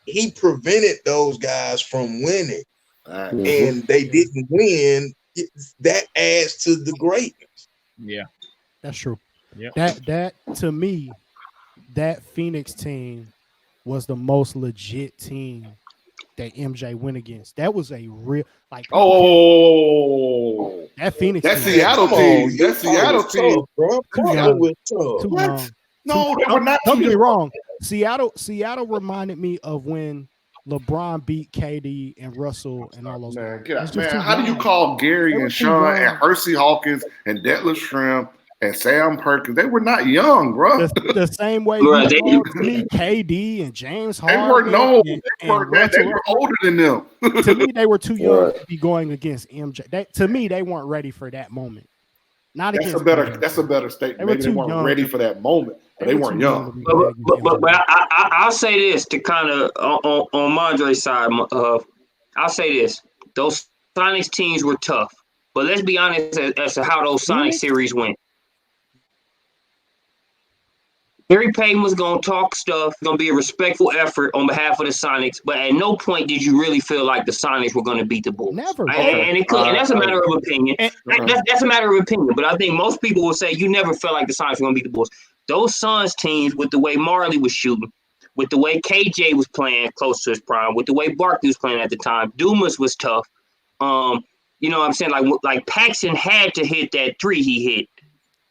He prevented those guys from winning. And they didn't win. That adds to the greatness. Yeah, that's true. Yeah, that to me, that Phoenix team was the most legit team that MJ went against. That was a real that Phoenix. That Seattle team. That Seattle team, bro. Too young. No, they were not. Don't get me wrong. Seattle reminded me of when LeBron beat KD and Russell and all those. Man, how do you call Gary and Sean and Hersey Hawkins and Detlef Schrempf and Sam Perkins? They were not young, bro. The same way you me, KD and James Harden. They were older than them. To me, they were too young to be going against MJ. To me, they weren't ready for that moment. That's a better statement. Maybe they weren't ready for that moment, but they weren't young. But I'll say this to kind of on Mondre's side. I'll say this: those Sonics teams were tough, but let's be honest as to how those Sonic series went. Gary Payton was going to talk stuff, going to be a respectful effort on behalf of the Sonics, but at no point did you really feel like the Sonics were going to beat the Bulls. Never. And that's a matter of opinion. That's a matter of opinion, but I think most people will say you never felt like the Sonics were going to beat the Bulls. Those Suns teams, with the way Marley was shooting, with the way KJ was playing close to his prime, with the way Barkley was playing at the time, Dumas was tough. You know what I'm saying? Like Paxson had to hit that 3 he hit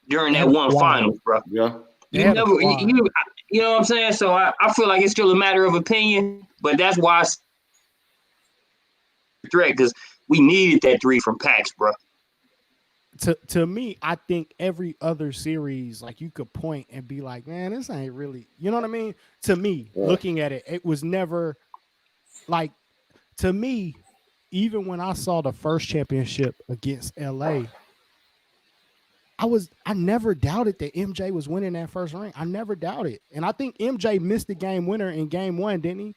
during that one finals, bro. Yeah. You know what I'm saying? So I feel like it's still a matter of opinion, but that's why threat because we needed that 3 from Pax, bro. To me, I think every other series, like you could point and be like, man, this ain't really, you know what I mean? To me, looking at it, it was never like, to me, even when I saw the first championship against LA, I never doubted that MJ was winning that first ring. I never doubted. And I think MJ missed the game winner in game 1, didn't he?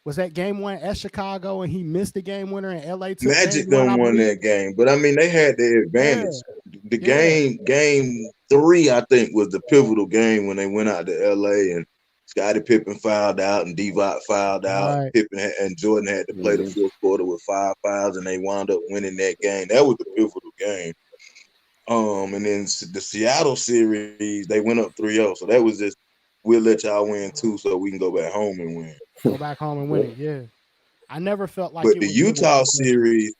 Was that game 1 at Chicago and he missed the game winner in LA? Magic done won that game, but I mean they had the advantage. Yeah. Game 3, I think, was the pivotal game when they went out to LA and Scottie Pippen fouled out and Divac fouled out. Right. Pippen and Jordan had to play the fourth quarter with 5 fouls, and they wound up winning that game. That was the pivotal game. And then the Seattle series, they went up 3-0. So that was just, we'll let y'all win too, so we can go back home and win. Go back home and win it, yeah. I never felt like. But the Utah series,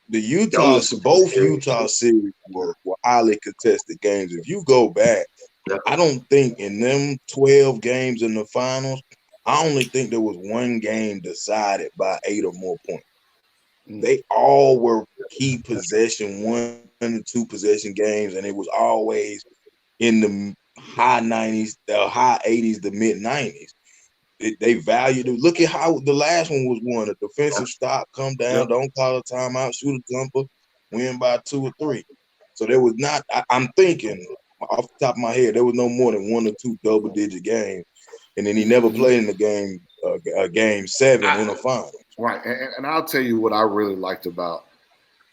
both Utah series were highly contested games. If you go back, I don't think in them 12 games in the finals, I only think there was one game decided by 8 or more points. They all were key possession, 1 and 2 possession games, and it was always in the high 90s, the high 80s, the mid 90s. They valued it. Look at how the last one was won. A defensive stop, come down, don't call a timeout, shoot a jumper, win by 2 or 3. So there was not, I'm thinking off the top of my head, there was no more than 1 or 2 double-digit games. And then he never played in the game 7 in the final. Right. And I'll tell you what I really liked about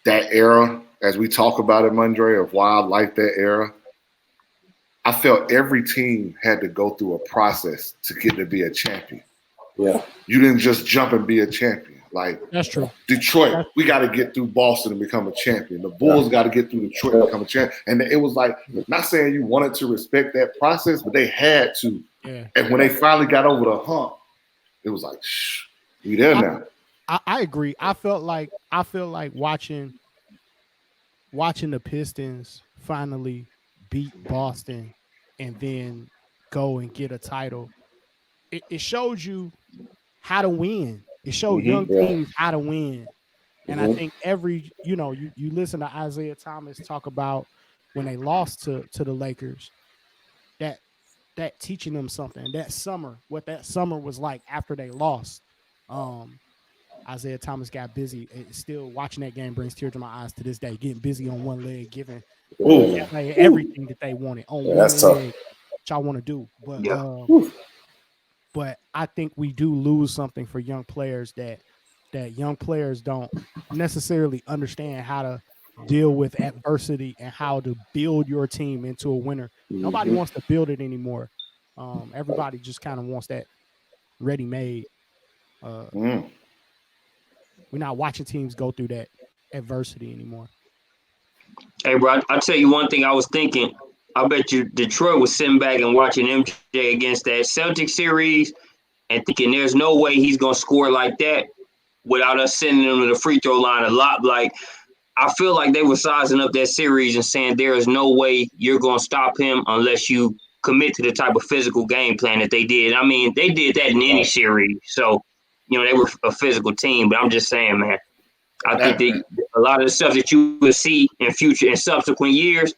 that era, as we talk about it, Mondre, of why I like that era. I felt every team had to go through a process to get to be a champion. Yeah. You didn't just jump and be a champion. Like, that's true. Detroit, we got to get through Boston and become a champion. The Bulls got to get through Detroit and become a champion. And it was like, not saying you wanted to respect that process, but they had to. Yeah. And when they finally got over the hump, it was like, shh, we there now. I agree. I feel like watching the Pistons finally beat Boston and then go and get a title. It showed you how to win. It showed young teams how to win. And I think you listen to Isaiah Thomas talk about when they lost to the Lakers, that teaching them something. That summer, what that summer was like after they lost. Isaiah Thomas got busy. Still watching that game brings tears to my eyes to this day. Getting busy on one leg, giving everything that they wanted on one leg, which I want to do. But I think we do lose something for young players that young players don't necessarily understand how to deal with adversity and how to build your team into a winner. Nobody wants to build it anymore. Everybody just kind of wants that ready-made. We're not watching teams go through that adversity anymore. Hey, bro, I'll tell you one thing I was thinking. I bet you Detroit was sitting back and watching MJ against that Celtics series and thinking there's no way he's going to score like that without us sending him to the free throw line a lot. Like, I feel like they were sizing up that series and saying there is no way you're going to stop him unless you commit to the type of physical game plan that they did. I mean, they did that in any series. So, they were a physical team, but I'm just saying, man, I think a lot of the stuff that you will see in subsequent years,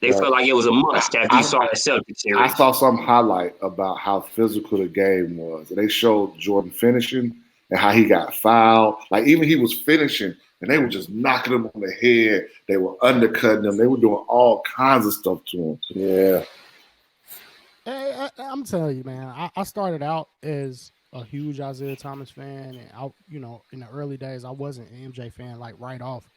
they felt like it was a must after you saw that Celtics series. I saw some highlight about how physical the game was. And they showed Jordan finishing and how he got fouled. Like, even he was finishing, and they were just knocking him on the head. They were undercutting him. They were doing all kinds of stuff to him. Yeah. Hey, I'm telling you, man, I started out as a huge Isaiah Thomas fan, and I, in the early days, I wasn't an MJ fan, like, right off.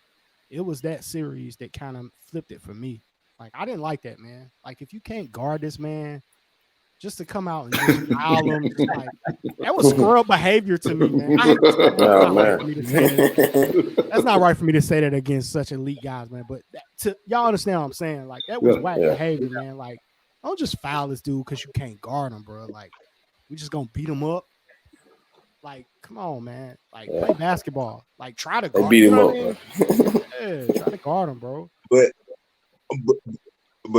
It was that series that kind of flipped it for me. Like, I didn't like that, man. Like, if you can't guard this man, just to come out and just foul him, that was squirrel behavior to me, man. That's not right for me to say that against such elite guys, man. But y'all understand what I'm saying? Like, that was whack behavior, man. Like, don't just foul this dude because you can't guard him, bro. Like, we just gonna beat him up. Like, come on, man. Like, play basketball. Like, try to guard him. Beat him up. Yeah, try to guard him, bro. But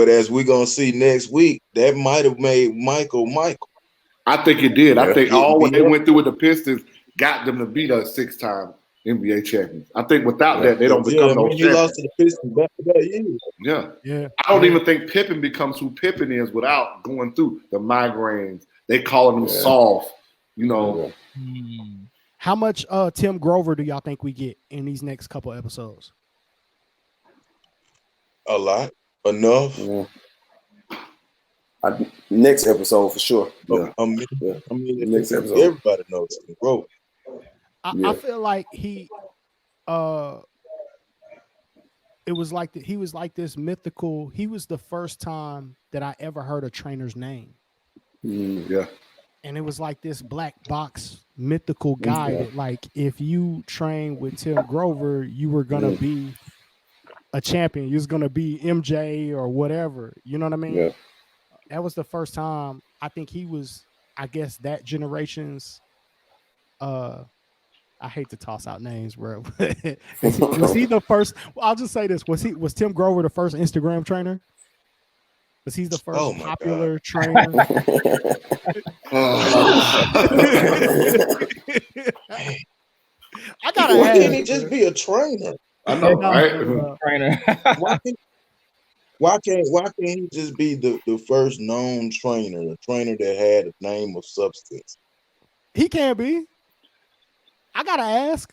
as we're gonna see next week, that might have made Michael. I think it did. I think when they went through with the Pistons got them to be the 6-time NBA champions. I think without that, they don't become no champions. You lost to the Pistons back-to-back years. Yeah. I don't even think Pippen becomes who Pippen is without going through the migraines. They calling him soft, you know. How much Tim Grover do y'all think we get in these next couple episodes? A lot. Enough. Next episode for sure. I mean, next episode. Everybody knows Tim Grover. I feel like he it was like he was like this mythical. He was the first time that I ever heard a trainer's name. And it was like this black box mythical guy that, like, if you train with Tim Grover, you were gonna be a champion. You was gonna be MJ or whatever. You know what I mean? That was the first time I think he was, I guess, that generation's I hate to toss out names, bro. Was he the first? Well, I'll just say this: was Tim Grover the first Instagram trainer? Was he the first popular trainer? I gotta Why ask. can't he just be a trainer? I know, right? Trainer. Why can't he just be the first known trainer, a trainer that had a name of substance? He can't be. I gotta ask.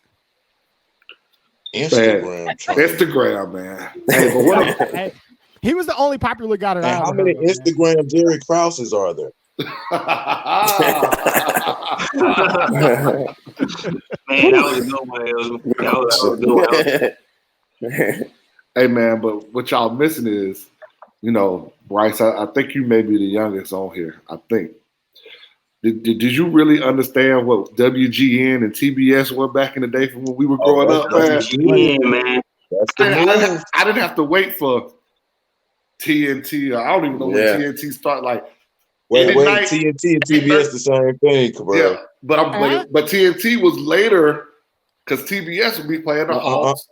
Instagram, man. Hey, but what he was the only popular guy that I how many Instagram Jerry Krauses are there? Man, that was a good one. Hey, man, but what y'all missing is, you know, Bryce, I think you may be the youngest on here, I think. Did you really understand what WGN and TBS were back in the day from when we were growing up, man? Man. I didn't have to wait for TNT. I don't even know when TNT start. Like, wait, TNT and TBS the same thing, bro. Yeah, but TNT was later because TBS would be playing the Hawks.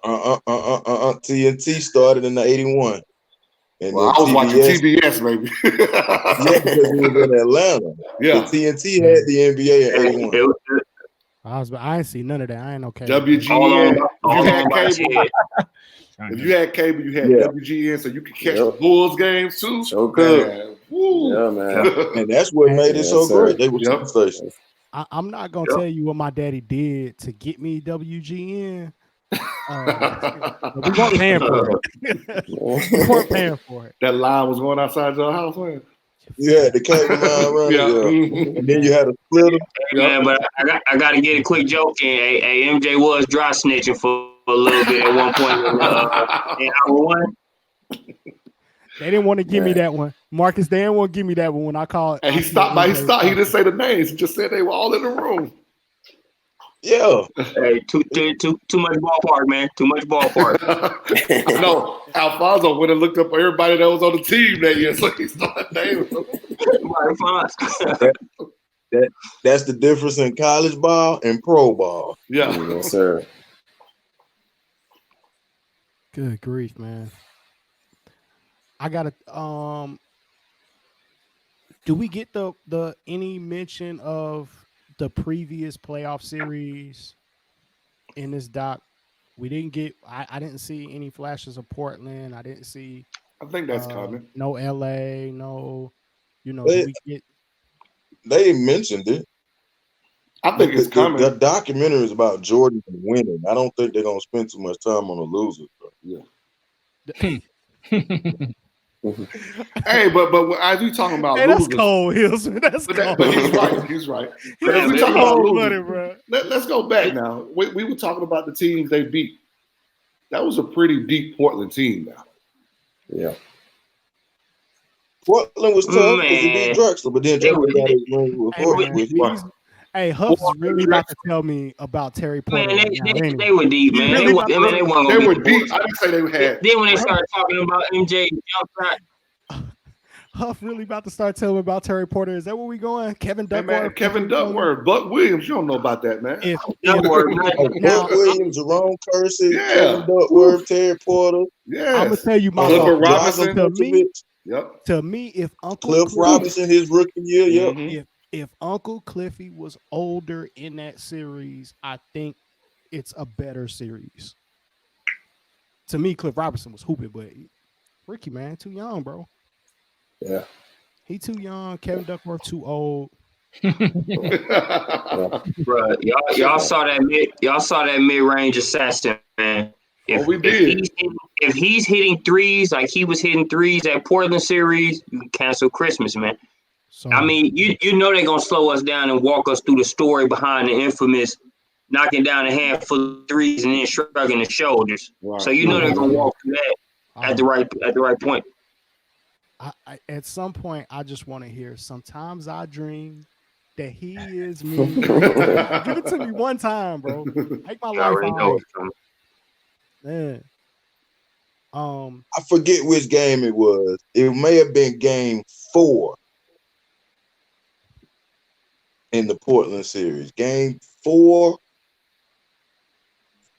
TNT started in the 81. And I was watching TBS, baby. Yeah, because we was in Atlanta. Yeah. But TNT had the NBA in 81. I ain't see none of that. I ain't okay. WGN. If you had cable, you had WGN, so you could catch the Bulls games too. So good. Yeah, man. And that's what made it so great. They were two stations. I'm not gonna tell you what my daddy did to get me WGN. We weren't paying for it. We weren't paying for it. That line was going outside your house, man. Yeah, the cable line running. And then you had a splitter. Yeah, but I got to get a quick joke in. Hey, MJ was dry snitching for a little bit at one point in hour one. They didn't want to give me that one. Marcus, they didn't want to give me that one when I called. And he stopped. He didn't say the names. He just said they were all in the room. Yeah. Hey, too much ballpark, man. Too much ballpark. No, Alfonso went and looked up everybody that was on the team that year, so he started naming them. That's the difference in college ball and pro ball. Yeah. Yes, sir. Good grief, man. I gotta do we get the any mention of the previous playoff series in this doc? We didn't get I didn't see any flashes of Portland. I didn't see I think that's coming. No LA, no, they mentioned it. I think it's coming. The documentary is about Jordan winning. I don't think they're gonna spend too much time on the losers. Yeah. Hey, but as we talking about losers, that's cold, Hilson. That's cold. But he's right. But as we talking about losers, bro. Let's go back now. We were talking about the teams they beat. That was a pretty deep Portland team now. Yeah. Portland was tough because he beat Drexler, but then Drexler got his ring. Hey, Huff is really about to tell me about Terry Porter. Man, they were deep, man. They were deep. I didn't say they had. Then when they started talking about MJ jump shot. Huff really about to start telling me about Terry Porter. Is that where we going? Kevin Duckworth? Kevin Duckworth. Buck Williams. You don't know about that, man. Buck Williams, Jerome Kersey, Kevin Duckworth, Terry Porter. Yeah. I'm going to tell you my Clifford Robinson. To me, if Uncle Cliff Robinson, his rookie year, If Uncle Cliffy was older in that series, I think it's a better series. To me, Cliff Robertson was hooping, but Ricky, man, too young, bro. Yeah. He too young. Kevin Duckworth too old. Bro, y'all saw that mid-range assassin, man. If he's hitting threes like he was hitting threes at Portland series, you can cancel Christmas, man. So, I mean, you know they're gonna slow us down and walk us through the story behind the infamous knocking down a handful of threes and then shrugging the shoulders. Right. So you know they're gonna walk through that at the right point. At some point, I just want to hear. Sometimes I dream that he is me. Give it to me one time, bro. Make my life all right. Man. I forget which game it was. It may have been game 4 in the Portland series. Game 4.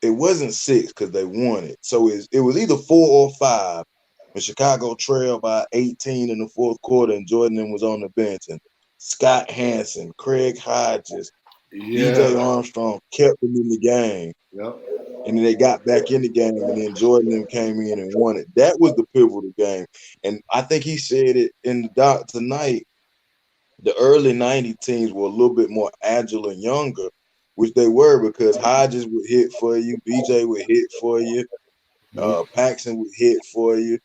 It wasn't 6 because they won it. So it was either 4 or 5. When Chicago trailed by 18 in the fourth quarter and Jordan was on the bench, and Scott Hansen, Craig Hodges, DJ Armstrong kept them in the game. Yep. And then they got back in the game, and then Jordan came in and won it. That was the pivotal game. And I think he said it in the doc tonight. The early 90 teams were a little bit more agile and younger, which they were because Hodges would hit for you, BJ would hit for you, Paxson would hit for you.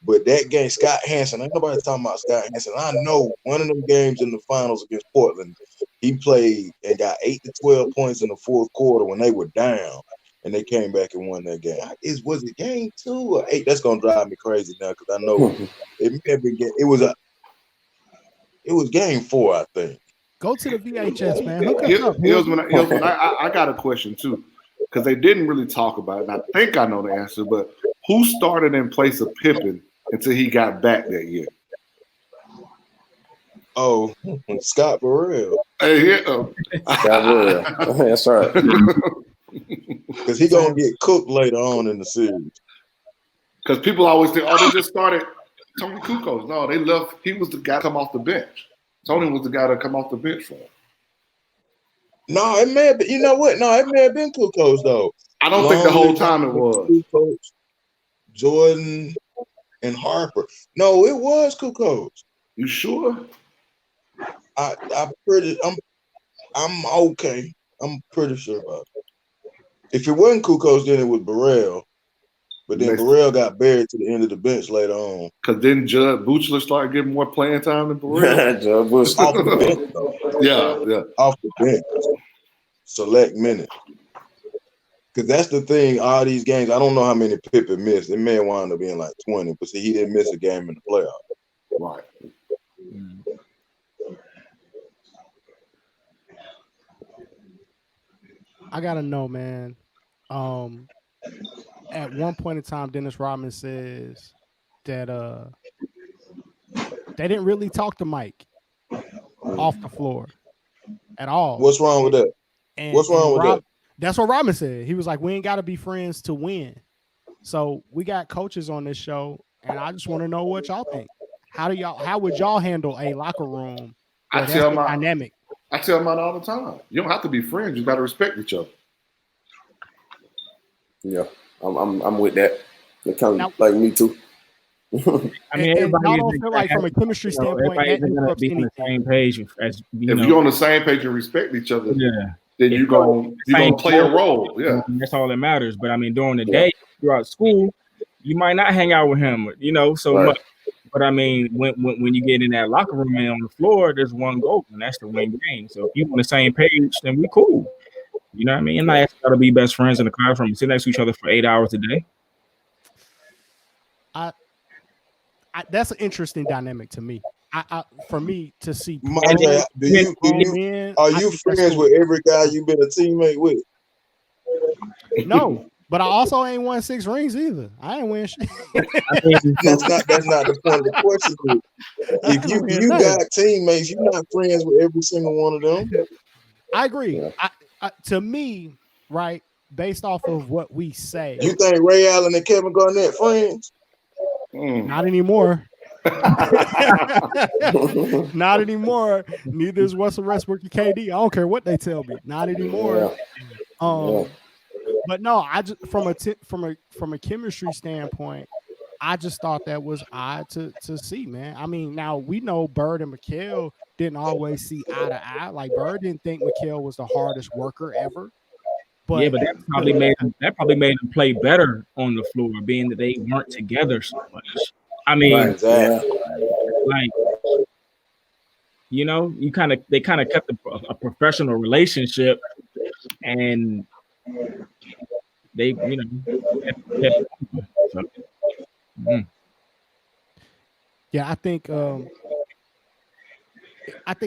But that game, Scott Hansen, ain't nobody talking about Scott Hansen. I know one of them games in the finals against Portland, he played and got 8 to 12 points in the fourth quarter when they were down, and they came back and won that game. Was it game 2 or 8? That's gonna drive me crazy now because I know it may have been it was game 4, I think. Go to the VHS, man. Hook us up. I got a question too, because they didn't really talk about it. And I think I know the answer, but who started in place of Pippen until he got back that year? Oh, Scott Burrell. Hey, Scott Burrell. That's right. Because he's going to get cooked later on in the series. Because people always think, they just started Tony Kukoc. No, they left. He was the guy to come off the bench. Tony was the guy to come off the bench for him. No, it may have been. You know what? No, it may have been Kukoc, though. I don't think the whole time it was. Kukoc, Jordan, and Harper. No, it was Kukoc. You sure? I'm okay. I'm pretty sure about it. If it wasn't Kukoc, then it was Burrell. But then Burrell got buried to the end of the bench later on. Because then Judd Buechler started getting more playing time than Burrell. Judd Buechler. Off the bench, though. Yeah. Off the bench. Select minutes. Because that's the thing, all these games, I don't know how many Pippen missed. It may wind up being like 20, but see, he didn't miss a game in the playoffs. Right. I gotta know, man. At one point in time, Dennis Rodman says that they didn't really talk to Mike off the floor at all. What's wrong with that? What's wrong with that? That's what Rodman said. He was like, we ain't got to be friends to win. So we got coaches on this show, and I just want to know what y'all think. How would y'all handle a locker room? I tell mine dynamic. I tell mine all the time. You don't have to be friends. You got to respect each other. Yeah, I'm with that. They kind of like me too. I mean, everybody don't feel like from a chemistry standpoint, everybody's gonna be on the same page. As if you're on the same page and respect each other, then you're gonna play a role. Yeah, that's all that matters. But I mean, during the day, throughout school, you might not hang out with him, so much. But I mean, when you get in that locker room and on the floor, there's one goal, and that's to win games. So if you're on the same page, then we cool. You know what I mean? And I got to be best friends in the classroom, sit next to each other for 8 hours a day. That's an interesting dynamic to me. For me to see. Are you friends with every guy you've been a teammate with? No, but I also ain't won 6 rings either. I ain't win shit. That's not the point of the question. If you got teammates, you're not friends with every single one of them. I agree. To me, right, based off of what we say. You think Ray Allen and Kevin Garnett friends? Not anymore. Not anymore. Neither is Russell Westbrook and KD. I don't care what they tell me. Not anymore. But no, I just from a chemistry standpoint, I just thought that was odd to see, man. I mean, now we know Bird and Mikal didn't always see eye to eye. Like Bird didn't think Mikal was the hardest worker ever. But yeah, but that probably made them play better on the floor, being that they weren't together so much. I mean, like, you know, they kind of kept a professional relationship, and they, you know, yeah, I think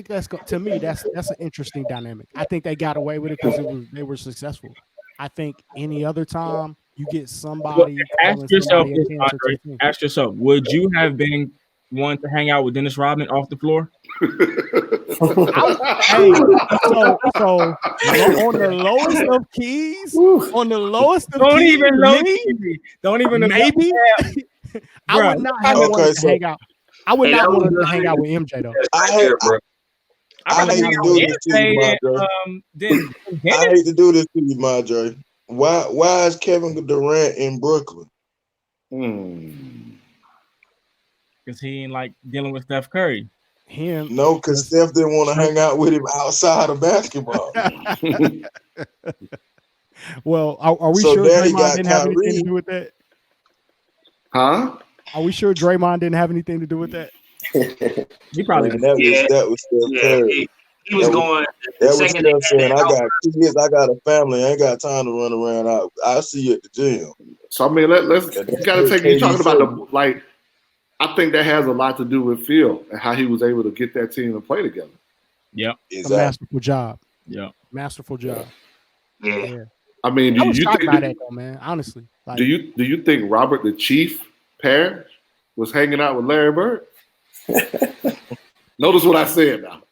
that's to me that's an interesting dynamic. I think they got away with it because they were successful. I think any other time you get somebody. Well, ask yourself, would you have been one to hang out with Dennis Rodman off the floor? So on the lowest of keys, on the lowest of don't keys, even maybe. I would not have wanted to hang out. I would not want to hang out with MJ though. I hate to do this to you, Madre. I hate to do this to you, Madre. Why is Kevin Durant in Brooklyn? Because he ain't like dealing with Steph Curry. No, because Steph didn't want to hang out with him outside of basketball. Well, are we sure Draymond didn't have anything to do with that? Huh? Are we sure Draymond didn't have anything to do with that? He probably that was Steph Curry. He was going. That was Steph saying, "I got kids, I got a family, I ain't got time to run around. I'll see you at the gym." So I mean, let's you got to take. You talking about I think that has a lot to do with Phil and how he was able to get that team to play together. Yep, exactly. A masterful job. Yeah, masterful job. Yeah. I mean, I was shocked by that, though, man. Honestly, like, do you think Robert the Chief Parrish was hanging out with Larry Bird? Notice what I said now.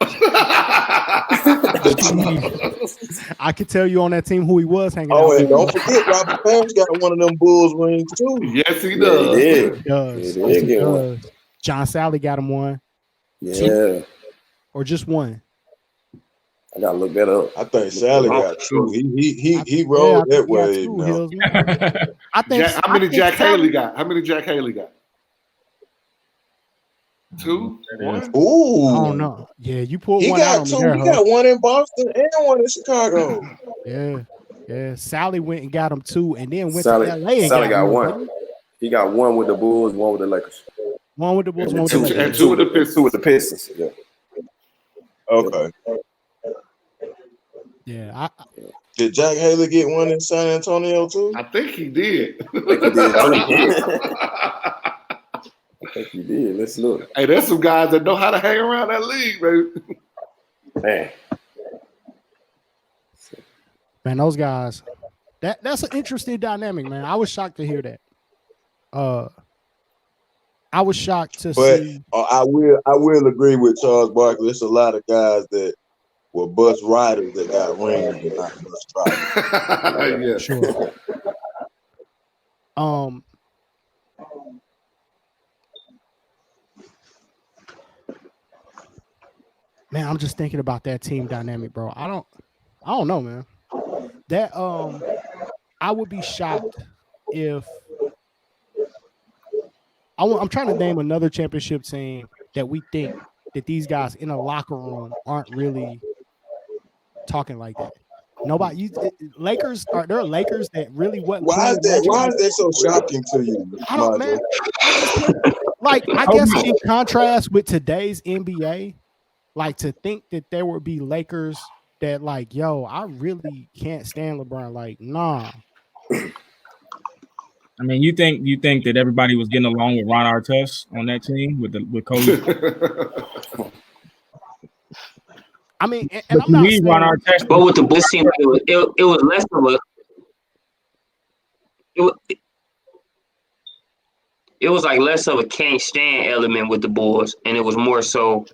I could tell you on that team who he was hanging out with. Oh, and don't forget, Robert Parrish got one of them Bulls rings too. Yes, he does. He does. John Sally got him one. Yeah. 2, or just one. I gotta look that up. I think Sally got 2. He rolled that way. I think. How many Jack Haley got? How many Jack Haley got? 2, 1. Ooh, I don't know. Yeah, you pulled one out. He got one in Boston and one in Chicago. Yeah. Sally went and got him 2, and then went to LA. And Sally got one. He got one with the Bulls, one with the Lakers. One with the Bulls, one with the Lakers, and 2 with the Pistons. 2 with the Pistons. Yeah. Okay. Yeah. Did Jack Haley get one in San Antonio too? I think he did. I think you did. Let's look. Hey, there's some guys that know how to hang around that league, baby. Man, those guys. That's an interesting dynamic, man. I was shocked to hear that. I was shocked to see. I will agree with Charles Barkley. There's a lot of guys that were bus riders that got rings and not bus drivers. Yeah, sure. Man, I'm just thinking about that team dynamic, bro. I don't know, man. That I would be shocked if I'm trying to name another championship team that we think that these guys in a locker room aren't really talking like that. Nobody, Lakers are there Lakers that really what? Why is that so shocking to you? I don't, man. Like, I guess in contrast with today's NBA, like to think that there would be Lakers that like, yo, I really can't stand LeBron. Like, nah. I mean, you think that everybody was getting along with Ron Artest on that team with Kobe? I mean, and I'm not saying, Ron Artest, but with the Bulls team, it was less of a it was like less of a can't stand element with the Bulls, and it was more so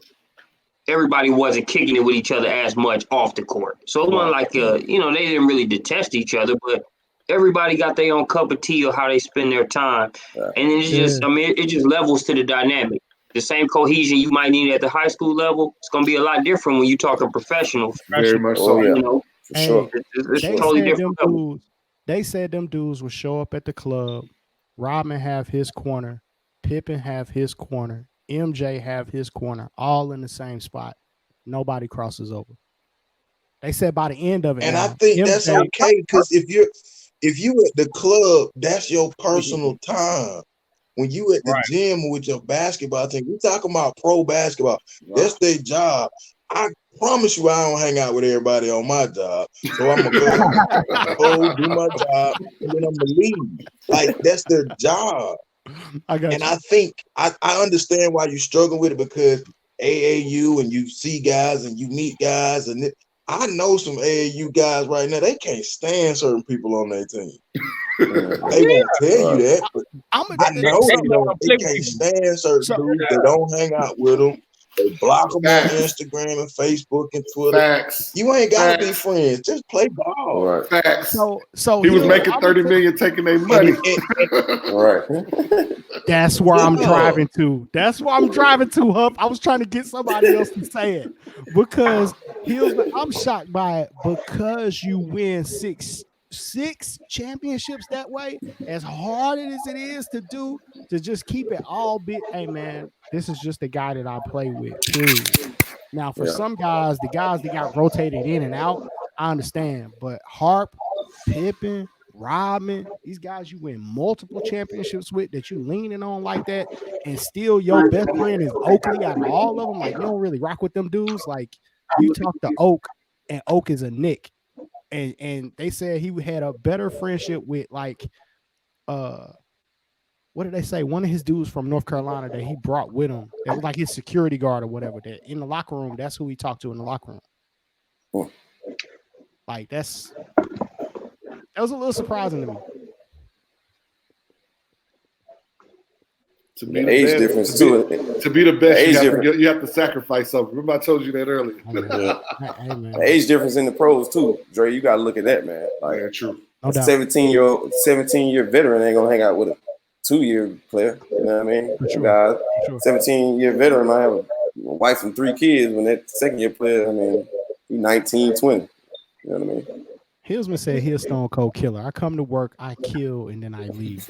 everybody wasn't kicking it with each other as much off the court. So it wasn't like they didn't really detest each other, but everybody got their own cup of tea of how they spend their time. And it's just, I mean, it just levels to the dynamic. the same cohesion you might need at the high school level, it's going to be a lot different when you talking professionals. Very much so. You know, for sure. It's totally different. They said them dudes would show up at the club. Rodman have his corner, Pippen have his corner, MJ have his corner, all in the same spot. Nobody crosses over. They said by the end of it, and I think that's okay, because if you at the club, that's your personal time. When you at the gym with your basketball team, we talking about pro basketball. That's their job. I promise you, I don't hang out with everybody on my job. So I'm gonna go do my job, and then I'm gonna leave. Like, that's their job. I think I understand why you struggle with it, because AAU and you see guys and you meet guys, and I know some AAU guys right now, they can't stand certain people on their team. They won't tell you that, but I know they can't stand certain dudes. They don't hang out with them. They block them on Instagram and Facebook and Twitter. Facts. You ain't gotta be friends. Just play ball. Right. Facts. So he was making $30 million taking their money. Right. That's where I'm driving to. That's where I'm driving to, Huff. I was trying to get somebody else to say it, because I'm shocked by it, because you win six championships that way, as hard as it is to do, to just keep it all bit. Hey man, this is just the guy that I play with, period. Now for some guys, the guys that got rotated in and out, I understand, but Harp, Pippen, Rodman, these guys you win multiple championships with, that you leaning on like that, and still your best friend is Oakley out of all of them. Like, you don't really rock with them dudes. Like, you talk to Oak, and Oak is a Nick. And they said he had a better friendship with, like, what did they say? One of his dudes from North Carolina that he brought with him, that was like his security guard or whatever, that in the locker room, that's who he talked to in the locker room. Like, that was a little surprising to me. To be the age difference too. To be the best, you have to sacrifice something. Remember, I told you that earlier. The age difference in the pros too, Dre. You gotta look at that, man. Like, true. A 17-year veteran ain't gonna hang out with a 2-year player. You know what I mean? Guys, 17-year veteran might have a wife and 3 kids. When that second-year player, I mean, he's 19, 20. You know what I mean? Hillsman said he's a stone cold killer. I come to work, I kill, and then I leave.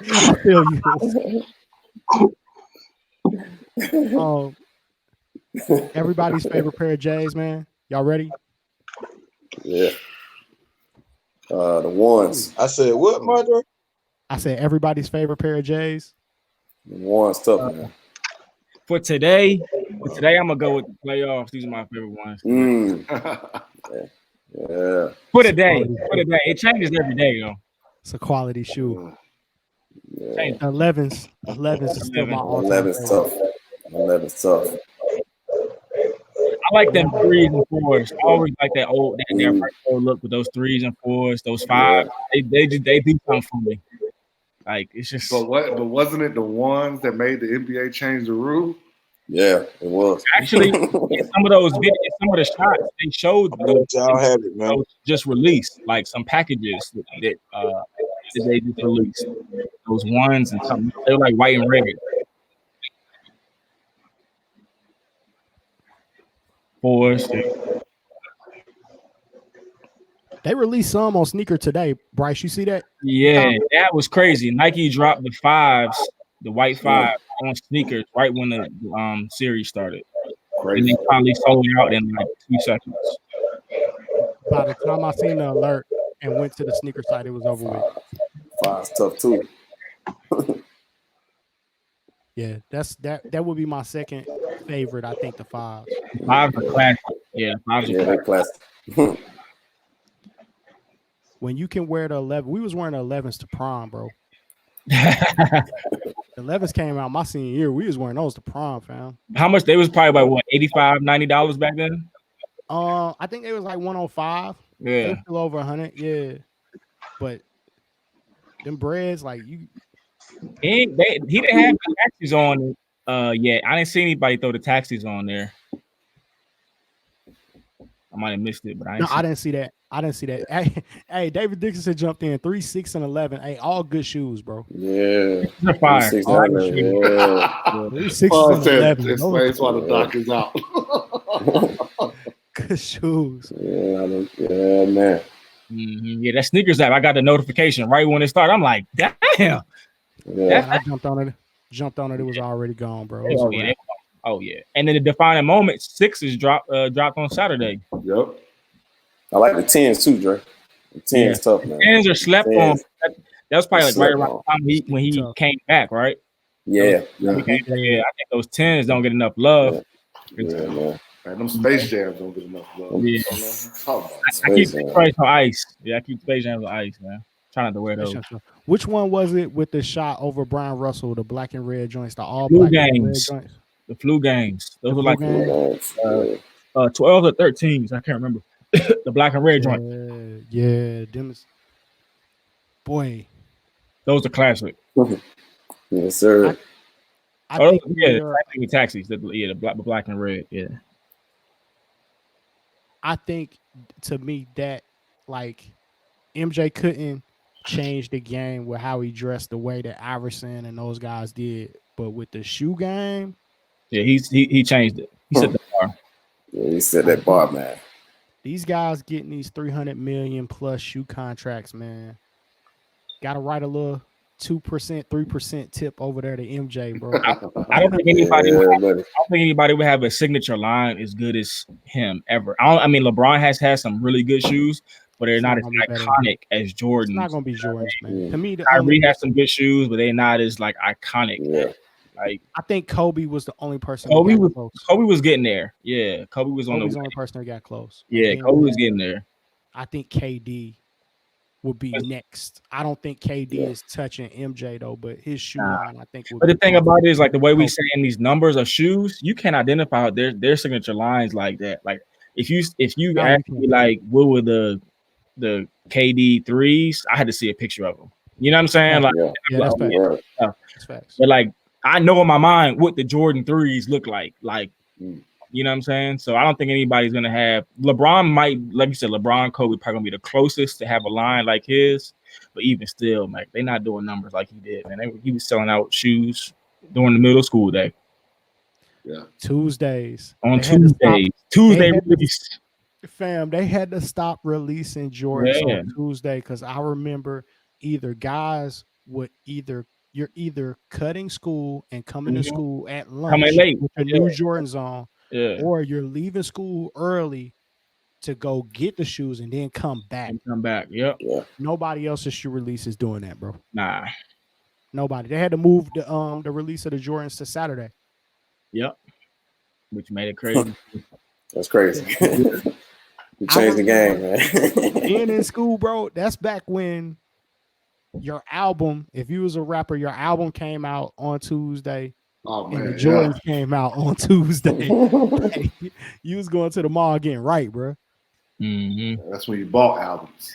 I feel you. Everybody's favorite pair of J's, man. Y'all ready? Yeah. The ones. I said what, Marjorie? I said everybody's favorite pair of J's. The ones tough, man. For today, I'm gonna go with the playoffs. These are my favorite ones. Yeah. For the day. It changes every day, though. It's a quality shoe. Yeah. 11s is still my all-time 11's tough. 11's tough. I like them 3s and 4s. I always like that old look with those 3s and 4s, those 5s. They do something for me. Like, it's just. But wasn't it the ones that made the NBA change the rule? Yeah, it was. Actually, in some of those videos, some of the shots they showed, y'all have it, man. Just released, like some packages that they just released. Those ones and something. They were like white and red. 4s. They released some on Sneaker today. Bryce, you see that? Yeah, that was crazy. Nike dropped the 5s, the white 5 on sneakers right when the series started. Crazy. And they probably sold out in like 2 seconds. By the time I seen the alert and went to the sneaker site, it was over with. 5's tough too. Yeah, that would be my second favorite. I think the 5s. 5s are classic. Yeah, 5s are classic. When you can wear the 11, we was wearing the 11s to prom, bro. The 11s came out my senior year. We was wearing those to prom, fam. How much? They was probably about what, $85, $90 back then? I think it was like 105. Yeah, it was still over 100. Yeah, but them breads, like you. He didn't have the taxis on yet. I didn't see anybody throw the taxis on there. I might have missed it, but I didn't see that. I didn't see that. Hey, David Dixon jumped in 3, 6, and 11. Hey, all good shoes, bro. Yeah. They're fire. 3, 6, All right, 11, shoes. yeah. 3, 6, Paul and said 11. explains why the doc is out. Good shoes. Yeah, man. Mm-hmm. Yeah, that sneakers app. I got the notification right when it started. I'm like, damn. Yeah. Man, I jumped on it. It was already gone, bro. Oh yeah. Oh yeah. And then the defining moment 6s dropped on Saturday. Yep. I like the 10s too, Dre. The 10s tough, man. 10s are slept on. That was probably like right around the time when he came back, right? Yeah. I think those 10s don't get enough love. Yeah, man. Man, them Space Jams don't get enough love. Yeah. I keep Space on ice. Yeah, I keep Space Jams on ice, man. Trying not to wear those. Which one was it with the shot over Brian Russell, the black and red joints, the all Flu black games. and red joints? The flu games. Those were like 12 or 13s. I can't remember. The black and red joint. Yeah, them is, boy. Those are classic. Yes, sir. I think the taxis. The black and red. Yeah. I think to me that like MJ couldn't change the game with how he dressed the way that Iverson and those guys did, but with the shoe game, yeah, he changed it. He set the bar. Yeah, he set that bar, man. These guys getting these $300 million plus shoe contracts, man. Got to write a little 2%, 3% tip over there to MJ, bro. I don't think anybody would have a signature line as good as him ever. I mean, LeBron has had some really good shoes, but they're not as iconic as Jordan. It's not gonna be Jordan's, man. To me, Kyrie has some good shoes, but they're not as like iconic. Yeah. Like I think Kobe was the only person. Kobe was getting there. Yeah, Kobe was the only person that got close. Yeah, Kobe was getting there. I think KD would be next. I don't think KD is touching MJ though, but his shoe line, I think. But the thing about it is, like the way we saying these numbers of shoes, you can identify their signature lines like that. Like if you ask me like what were the KD threes, I had to see a picture of them. You know what I'm saying? That's facts. But like I know in my mind what the Jordan threes look like. Like you know what I'm saying? So I don't think anybody's gonna have LeBron might, like you said, LeBron, Kobe probably gonna be the closest to have a line like his, but even still, like they're not doing numbers like he did, man. He was selling out shoes during the middle school day. Yeah. Tuesdays. Tuesday release. Fam, they had to stop releasing Jordans on Tuesday because I remember guys would you're either cutting school and coming to school at lunch with the new Jordans on, or you're leaving school early to go get the shoes and then come back. Yeah. Nobody else's shoe release is doing that, bro. Nah. Nobody. They had to move the release of the Jordans to Saturday. Yep. Which made it crazy. That's crazy. You changed the game, man. Being in school, bro, that's back when your album, if you was a rapper, your album came out on Tuesday. Oh man, and the Jordans came out on Tuesday. You was going to the mall getting right, bro. Mm-hmm. That's when you bought albums.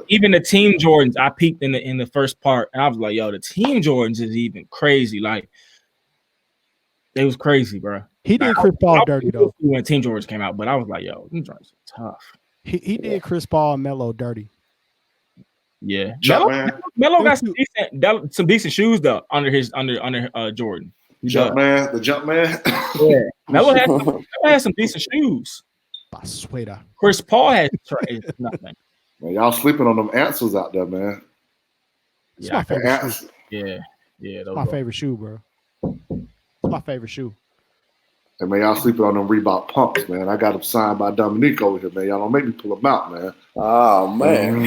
Even the team Jordans, I peeked in the first part, and I was like, "Yo, the team Jordans is even crazy." Like, it was crazy, bro. He did Chris Paul dirty though when Team Jordans came out, but I was like, "Yo, these Jordans are tough." He did Chris Paul and Melo dirty. Yeah, Melo got some decent shoes though under Jordan. The jump man. Yeah, Melo had some decent shoes. I swear to Chris Paul had nothing. Man, y'all sleeping on them answers out there, man. It's my favorite shoe. Yeah. It's my favorite shoe, bro. It's my favorite shoe. And man, y'all sleeping on them Reebok pumps, man. I got them signed by Dominique over here, man. Y'all don't make me pull them out, man. Oh man.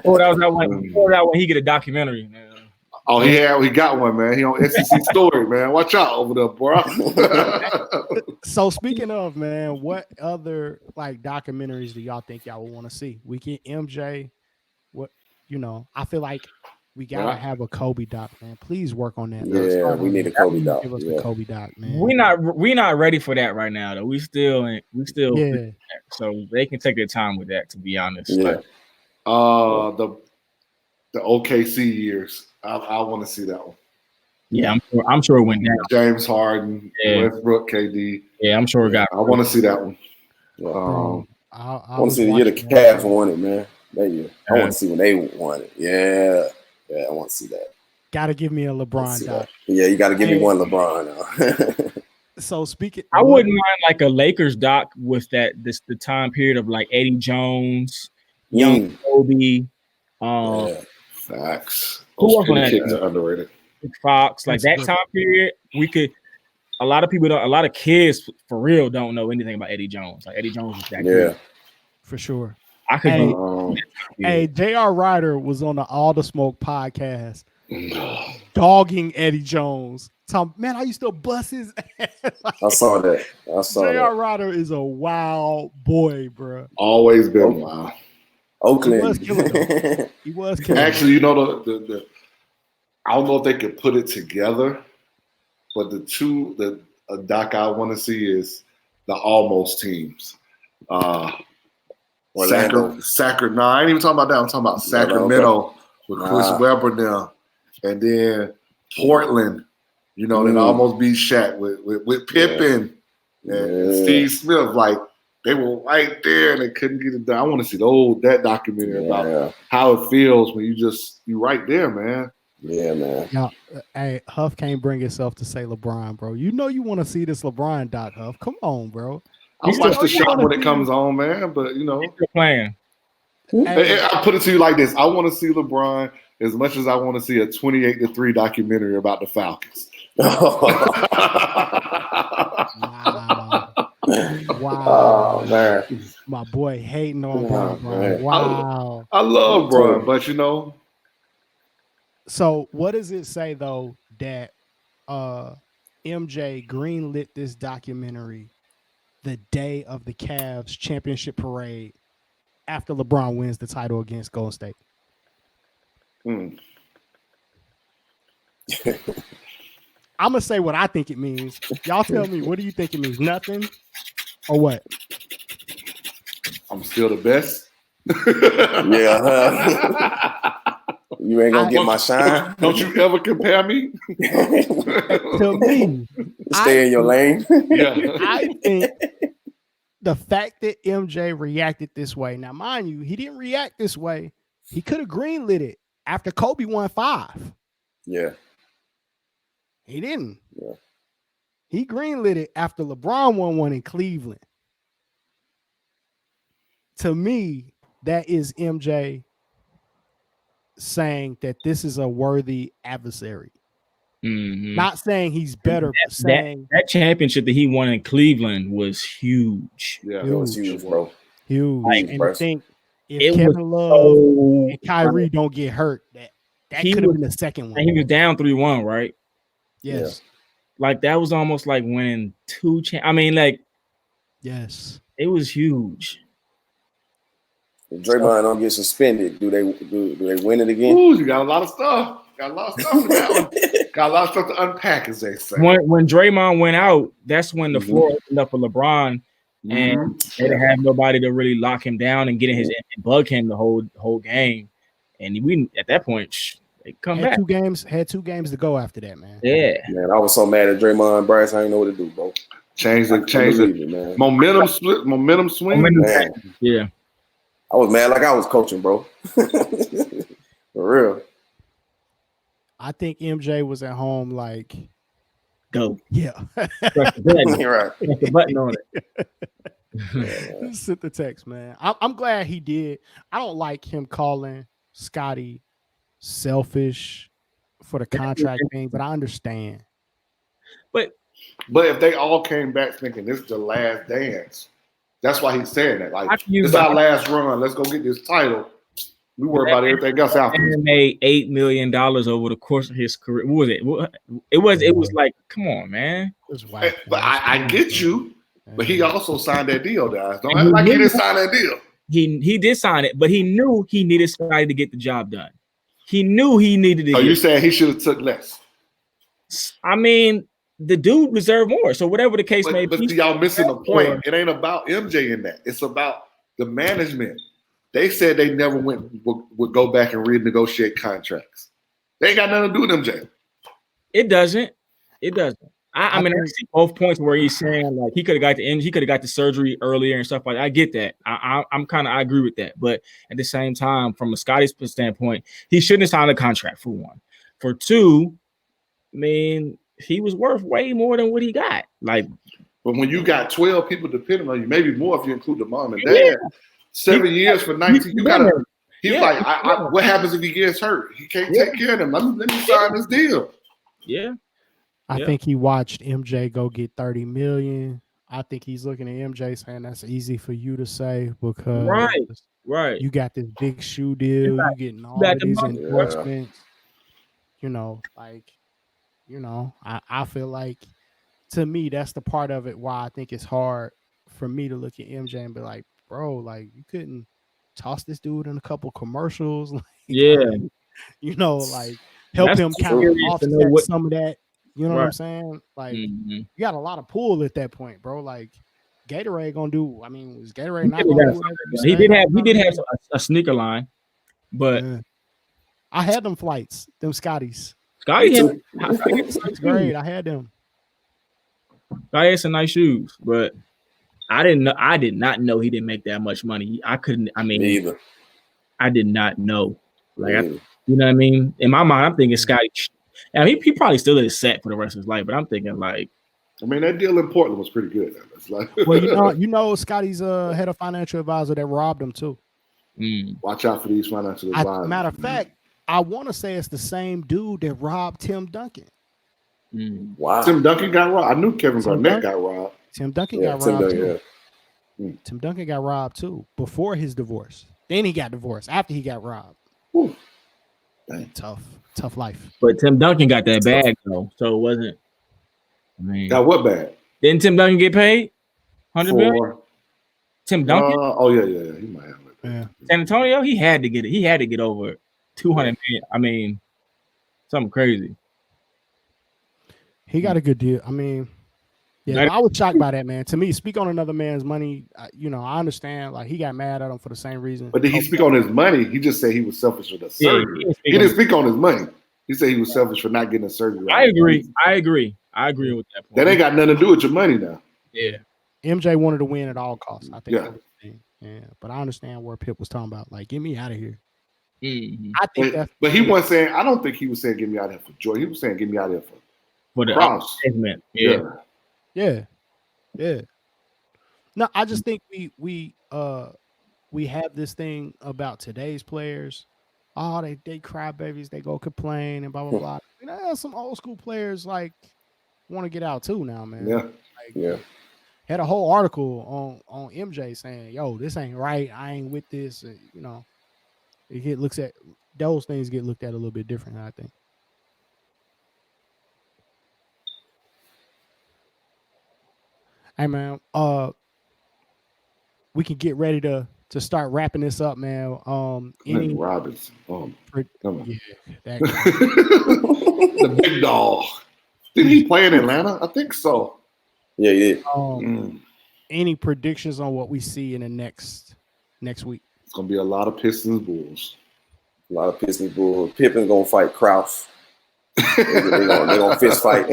Or that was when he get a documentary, man. Oh, he got one, man. He on SEC Story, man. Watch out over there, bro. So speaking of, man, what other like documentaries do y'all think y'all would want to see? We get MJ. I feel like we gotta have a Kobe doc, man. Please work on that. Yeah, we need a Kobe doc. Give us the Kobe doc, man. We're not ready for that right now, though. We still. So they can take their time with that. To be honest, yeah. The OKC years. I want to see that one. Yeah, I'm sure it went down. James Harden, Westbrook, KD. Yeah, I'm sure it got. I want to see that one. I want to see the year the Cavs won it, man. That year. I want to see when they won it. Yeah, I want to see that. Got to give me a LeBron doc. Yeah, you got to give me one LeBron. So speaking, I wouldn't mind like a Lakers doc with the time period of like Eddie Jones, young Kobe, Facts. Who else on that? Underrated. Fox, like that time period. We could. A lot of people don't. A lot of kids for real don't know anything about Eddie Jones. Like Eddie Jones was that good. For sure. I could. Hey, J.R. Ryder was on the All the Smoke podcast, dogging Eddie Jones. Man, I used to bust his ass. I saw that. J.R. Ryder is a wild boy, bro. Always been wild. Oakland. He was killing. Actually, you know the I don't know if they could put it together, but the doc I want to see is the almost teams. Orlando. No, I ain't even talking about that. I'm talking about Sacramento with Chris Webber now, and then Portland. You know, that almost beat Shaq with Pippen and Steve Smith. Like they were right there and they couldn't get it done. I want to see that documentary about how it feels when you right there, man. Yeah, man. Yeah, hey, Huff can't bring himself to say LeBron, bro. You know you want to see this LeBron doc, Huff. Come on, bro. I'll watch the shot when it comes on, man. But you know, you're playing. I'll put it to you like this: I want to see LeBron as much as I want to see a 28-3 documentary about the Falcons. Wow, man. My boy hating on Bron. Wow. I love Bron, but you know. So what does it say though that MJ greenlit this documentary the day of the Cavs championship parade after LeBron wins the title against Golden State? I'm gonna say what I think it means. Y'all tell me, what do you think it means? Nothing or what? I'm still the best. You ain't gonna get my shine. Don't you ever compare me to me? Stay in your lane. I think the fact that MJ reacted this way. Now, mind you, he didn't react this way. He could have greenlit it after Kobe won 5. Yeah. He didn't. Yeah. He greenlit it after LeBron won 1 in Cleveland. To me, that is MJ saying that this is a worthy adversary. Mm-hmm. Not saying he's better, but saying that championship that he won in Cleveland was huge. Yeah, it was huge, bro. Huge. Like, and I think if Kevin Love and Kyrie don't get hurt, that could have been the second one. And he was down 3-1, right? Yes. Yeah. Like that was almost like winning 2 yes. It was huge. If Draymond don't get suspended, do they win it again? Ooh, you got a lot of stuff. Got a lot of stuff in that one. Got a lot of stuff to unpack, as they say. When Draymond went out, that's when the floor opened up for LeBron, and they didn't have nobody to really lock him down and get in his and bug him the whole game. And we at that point, they come back. Had 2 games to go after that, man. Yeah, man. I was so mad at Draymond and Bryce. I didn't know what to do, bro. Change it, man. Momentum swing. Man. Yeah. I was mad like I was coaching, bro. For real. I think MJ was at home like, go. Yeah. You're right. Press the button on it. Sent the text, man. I'm glad he did. I don't like him calling Scotty selfish for the contract thing, but I understand. But if they all came back thinking this is the last dance, that's why he's saying that. Like, this is our last run. Let's go get this title. We worry about everything else after. He made $8 million over the course of his career. What was it? It was like, come on, man. But I get you. But he also signed that deal, guys. Don't act like he didn't sign that deal. He did sign it, but he knew he needed somebody to get the job done. He knew he needed to. So you saying he should have took less? I mean, the dude deserved more. So whatever the case may be. But y'all missing the point. It ain't about MJ in that. It's about the management. They said they never would go back and renegotiate contracts. They ain't got nothing to do with MJ. It doesn't. I mean, I see both points where he's saying like he could have got the surgery earlier and stuff like that. I get that. I agree with that. But at the same time, from a Scotty's standpoint, he shouldn't have signed a contract for one. For two, I mean, he was worth way more than what he got. Like, but when you got 12 people depending on you, maybe more if you include the mom and dad. 7 years for 19, you gotta. He's like, what happens if he gets hurt? He can't take care of them. Let me sign this deal. Yeah. I think he watched MJ go get 30 million. I think he's looking at MJ saying that's easy for you to say because right. You got this big shoe deal. You getting all of these endorsements. You know, like, you know, I feel like to me that's the part of it why I think it's hard for me to look at MJ and be like, bro, like you couldn't toss this dude in a couple commercials. Like, you know, like help him kind of offset some of that. You know what I'm saying? Like, you got a lot of pull at that point, bro. Like, Gatorade gonna do. I mean, is Gatorade not gonna do whatever you say? He did have a sneaker line, but I had them flights, them Scotties. Scotty had sixth grade. I had them. I had some nice shoes, but I did not know he didn't make that much money. I couldn't. I mean, either. I did not know. Like, you know what I mean? In my mind, I'm thinking Scotty. I mean, he probably still is set for the rest of his life, but I'm thinking like, I mean, that deal in Portland was pretty good. Like, well, you know, Scotty's had a financial advisor that robbed him too. Watch out for these financial advisors. Matter of fact, I want to say it's the same dude that robbed Tim Duncan. Wow, Tim Duncan got robbed. I knew Kevin Garnett got robbed. Tim Duncan got robbed too. Tim Duncan got robbed too before his divorce. Then he got divorced after he got robbed. Tough life. But Tim Duncan got that bag though, so it wasn't. I mean, got what bag? Didn't Tim Duncan get paid? 100 million? Tim Duncan? Yeah. He might have it. Yeah. San Antonio, he had to get it. He had to get over 200 million. I mean, something crazy. He got a good deal. I mean, yeah, I was shocked by that, man. To me, speak on another man's money. You know, I understand. Like, he got mad at him for the same reason. But did he speak on his money? He just said he was selfish with the surgery. He didn't speak on his money. He said he was selfish for not getting a surgery. I agree with that point. That ain't got nothing to do with your money now. Yeah. MJ wanted to win at all costs. I think. Yeah. But I understand where Pip was talking about. Like, get me out of here. I think but he wasn't saying. I don't think he was saying get me out of here for joy. He was saying get me out of here for the cross. Yeah. No, I just think we have this thing about today's players. Oh, they cry babies, they go complain and blah blah blah. You know, some old school players like want to get out too now, man. Had a whole article on MJ saying, "Yo, this ain't right. I ain't with this." You know, those things get looked at a little bit different, I think. Hey man, we can get ready to start wrapping this up, man. Any Robinson, the big dog. Did he play in Atlanta? I think so. Yeah. Any predictions on what we see in the next week? It's gonna be a lot of Pistons Bulls. A lot of Pistons Bulls. Pippen gonna fight Krause. They're gonna fist fight.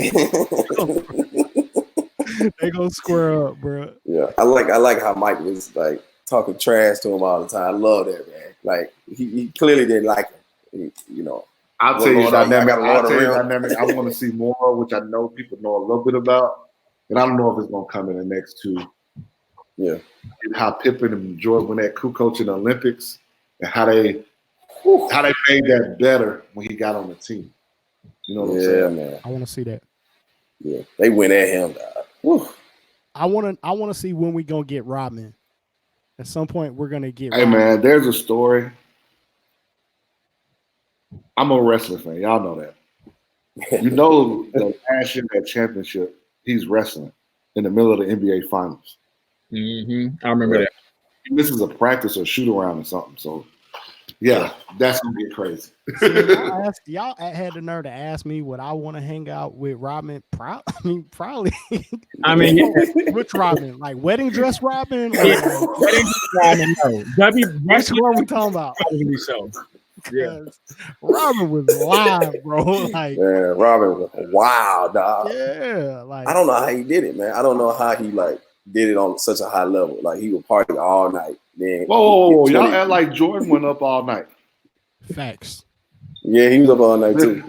They gonna square up, bro. Yeah, I like how Mike was like talking trash to him all the time. I love that, man. Like he clearly didn't like him. You know, I'll tell you dynamic. I want to see more, which I know people know a little bit about, and I don't know if it's gonna come in the next two. Yeah, and how Pippen and Jordan when that co-coach in the Olympics, and how they made that better when he got on the team. You know what I'm saying? Man. I want to see that. Yeah, they went at him. I want to see when we gonna get Rodman. At some point, we're gonna get. Hey, Rodman. Man, there's a story. I'm a wrestling fan. Y'all know that. You know the last year that championship, he's wrestling in the middle of the NBA Finals. I remember that. He misses a practice or shoot around or something. So, yeah, that's gonna get crazy. Y'all had the nerve to ask me would I want to hang out with Rodman? Probably. I mean, which Rodman? Like wedding dress Rodman? Wedding dress Rodman? No. Which one are we talking about? Probably so. because Robin was live, bro. Like, man, Robin was wild, dog. Yeah, like I don't know how he did it, man. I don't know how he like did it on such a high level. Like he would party all night. Then whoa, y'all act like Jordan went up all night. Facts. Yeah, he was up all night too.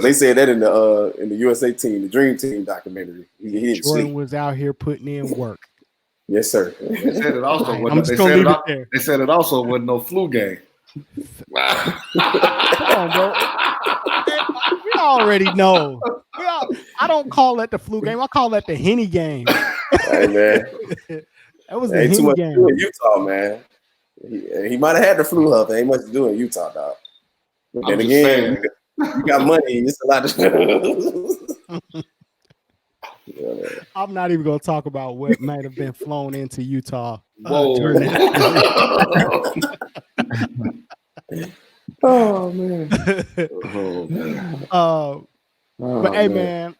They said that in the USA team, the Dream Team documentary. He didn't Jordan sleep. was out here putting in work. Yes, sir. They said it also. They said it also wasn't no flu game. Come on, bro. We already know. I don't call that the flu game. I call that the Henny game. Hey, man. That was the Henny game. To do in Utah, man. He might have had the flu huff. Ain't much to do in Utah, dog. But then again, you got money. It's a lot of. Yeah, I'm not even gonna talk about what might have been flown into Utah. Whoa. Oh man. But hey, man,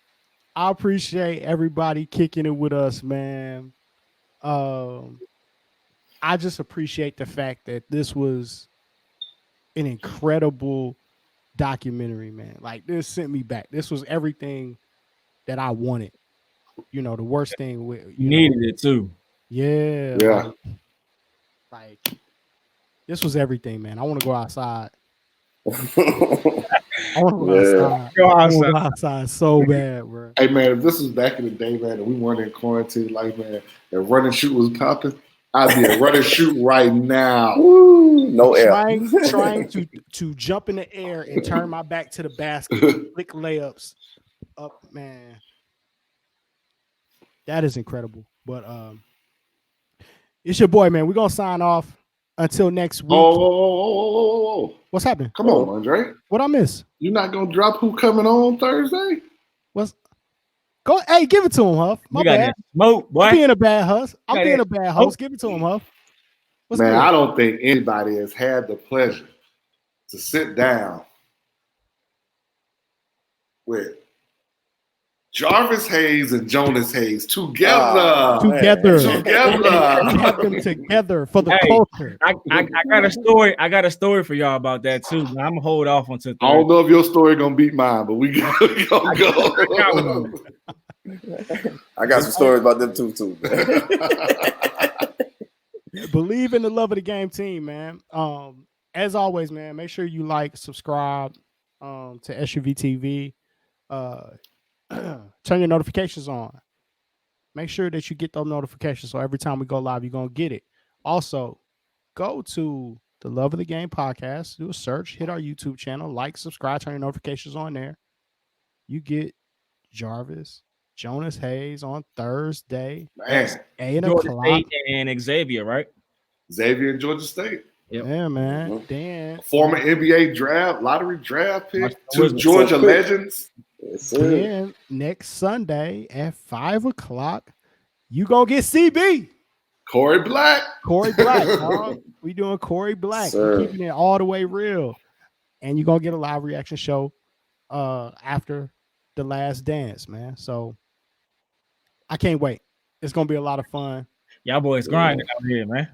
I appreciate everybody kicking it with us, man. I just appreciate the fact that this was an incredible documentary, man. Like, this sent me back. This was everything that I wanted. You know, the worst thing with you needed it too. Yeah. Like this was everything, man. I want to go outside. I want to go outside so bad, bro. Hey, man, if this was back in the day, man, and we weren't in quarantine, like, man, and run and shoot was popping, I'd be a run and shoot right now. Woo, no air. Trying to jump in the air and turn my back to the basket, flick layups up, man. That is incredible. But it's your boy, man. We're gonna sign off until next week. Oh. What's happening? Come on, Andre. What I miss? You're not gonna drop who coming on Thursday? Hey, give it to him, Huff. My bad. Smoke, boy. I'm being a bad host. Give it to him, Huff. Man, good? I don't think anybody has had the pleasure to sit down with Jarvis Hayes and Jonas Hayes together. We have them together for the culture. I got a story. I got a story for y'all about that too. I'm gonna hold off until Thursday. I don't know if your story gonna beat mine, but we gonna go. I got some stories about them too. Believe in the love of the game team, man. As always, man, make sure you like, subscribe to SUVtv. Turn your notifications on. Make sure that you get those notifications so every time we go live, you're going to get it. Also, go to the Love of the Game podcast, do a search, hit our YouTube channel, like, subscribe, turn your notifications on there. You get Jarvis, Jonas Hayes on Thursday. Man. 8 Georgia o'clock. State and Xavier, right? Xavier and Georgia State. Yep. Yeah, man. Dan. Former NBA draft, lottery draft pick, two Georgia legends. Then next Sunday at 5 o'clock, you gonna get CB. Corey Black. Dog. We doing Corey Black. We're keeping it all the way real. And you're gonna get a live reaction show after The Last Dance, man. So I can't wait. It's gonna be a lot of fun. Y'all boys grinding out here, man.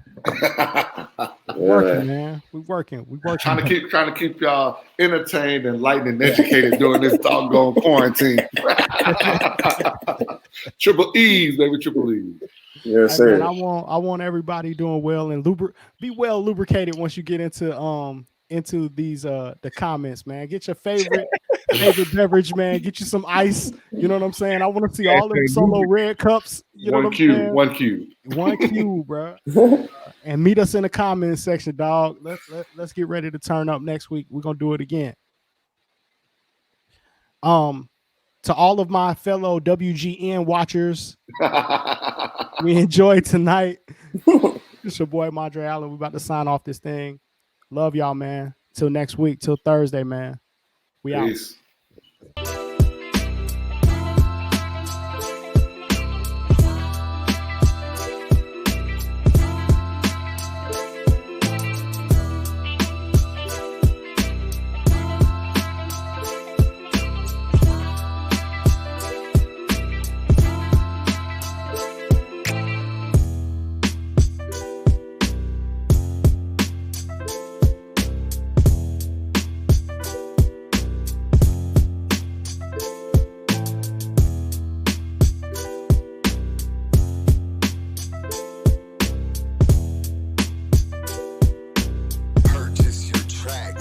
Working, man. We working. Trying to keep y'all entertained, enlightened, and educated during this doggone quarantine. Triple E's, baby, triple E's. Yes, sir. Man, I want everybody doing well and be well lubricated once you get into these the comments, man. Get your favorite beverage, man. Get you some ice. You know what I'm saying? I want to see all them solo red cups. You know one cube, bro. And meet us in the comments section, dog. Let's get ready to turn up next week. We're gonna do it again. To all of my fellow WGN watchers, we enjoyed tonight. It's your boy Madre Allen. We're about to sign off this thing. Love y'all, man. Till next week, till Thursday, man. We out. Peace.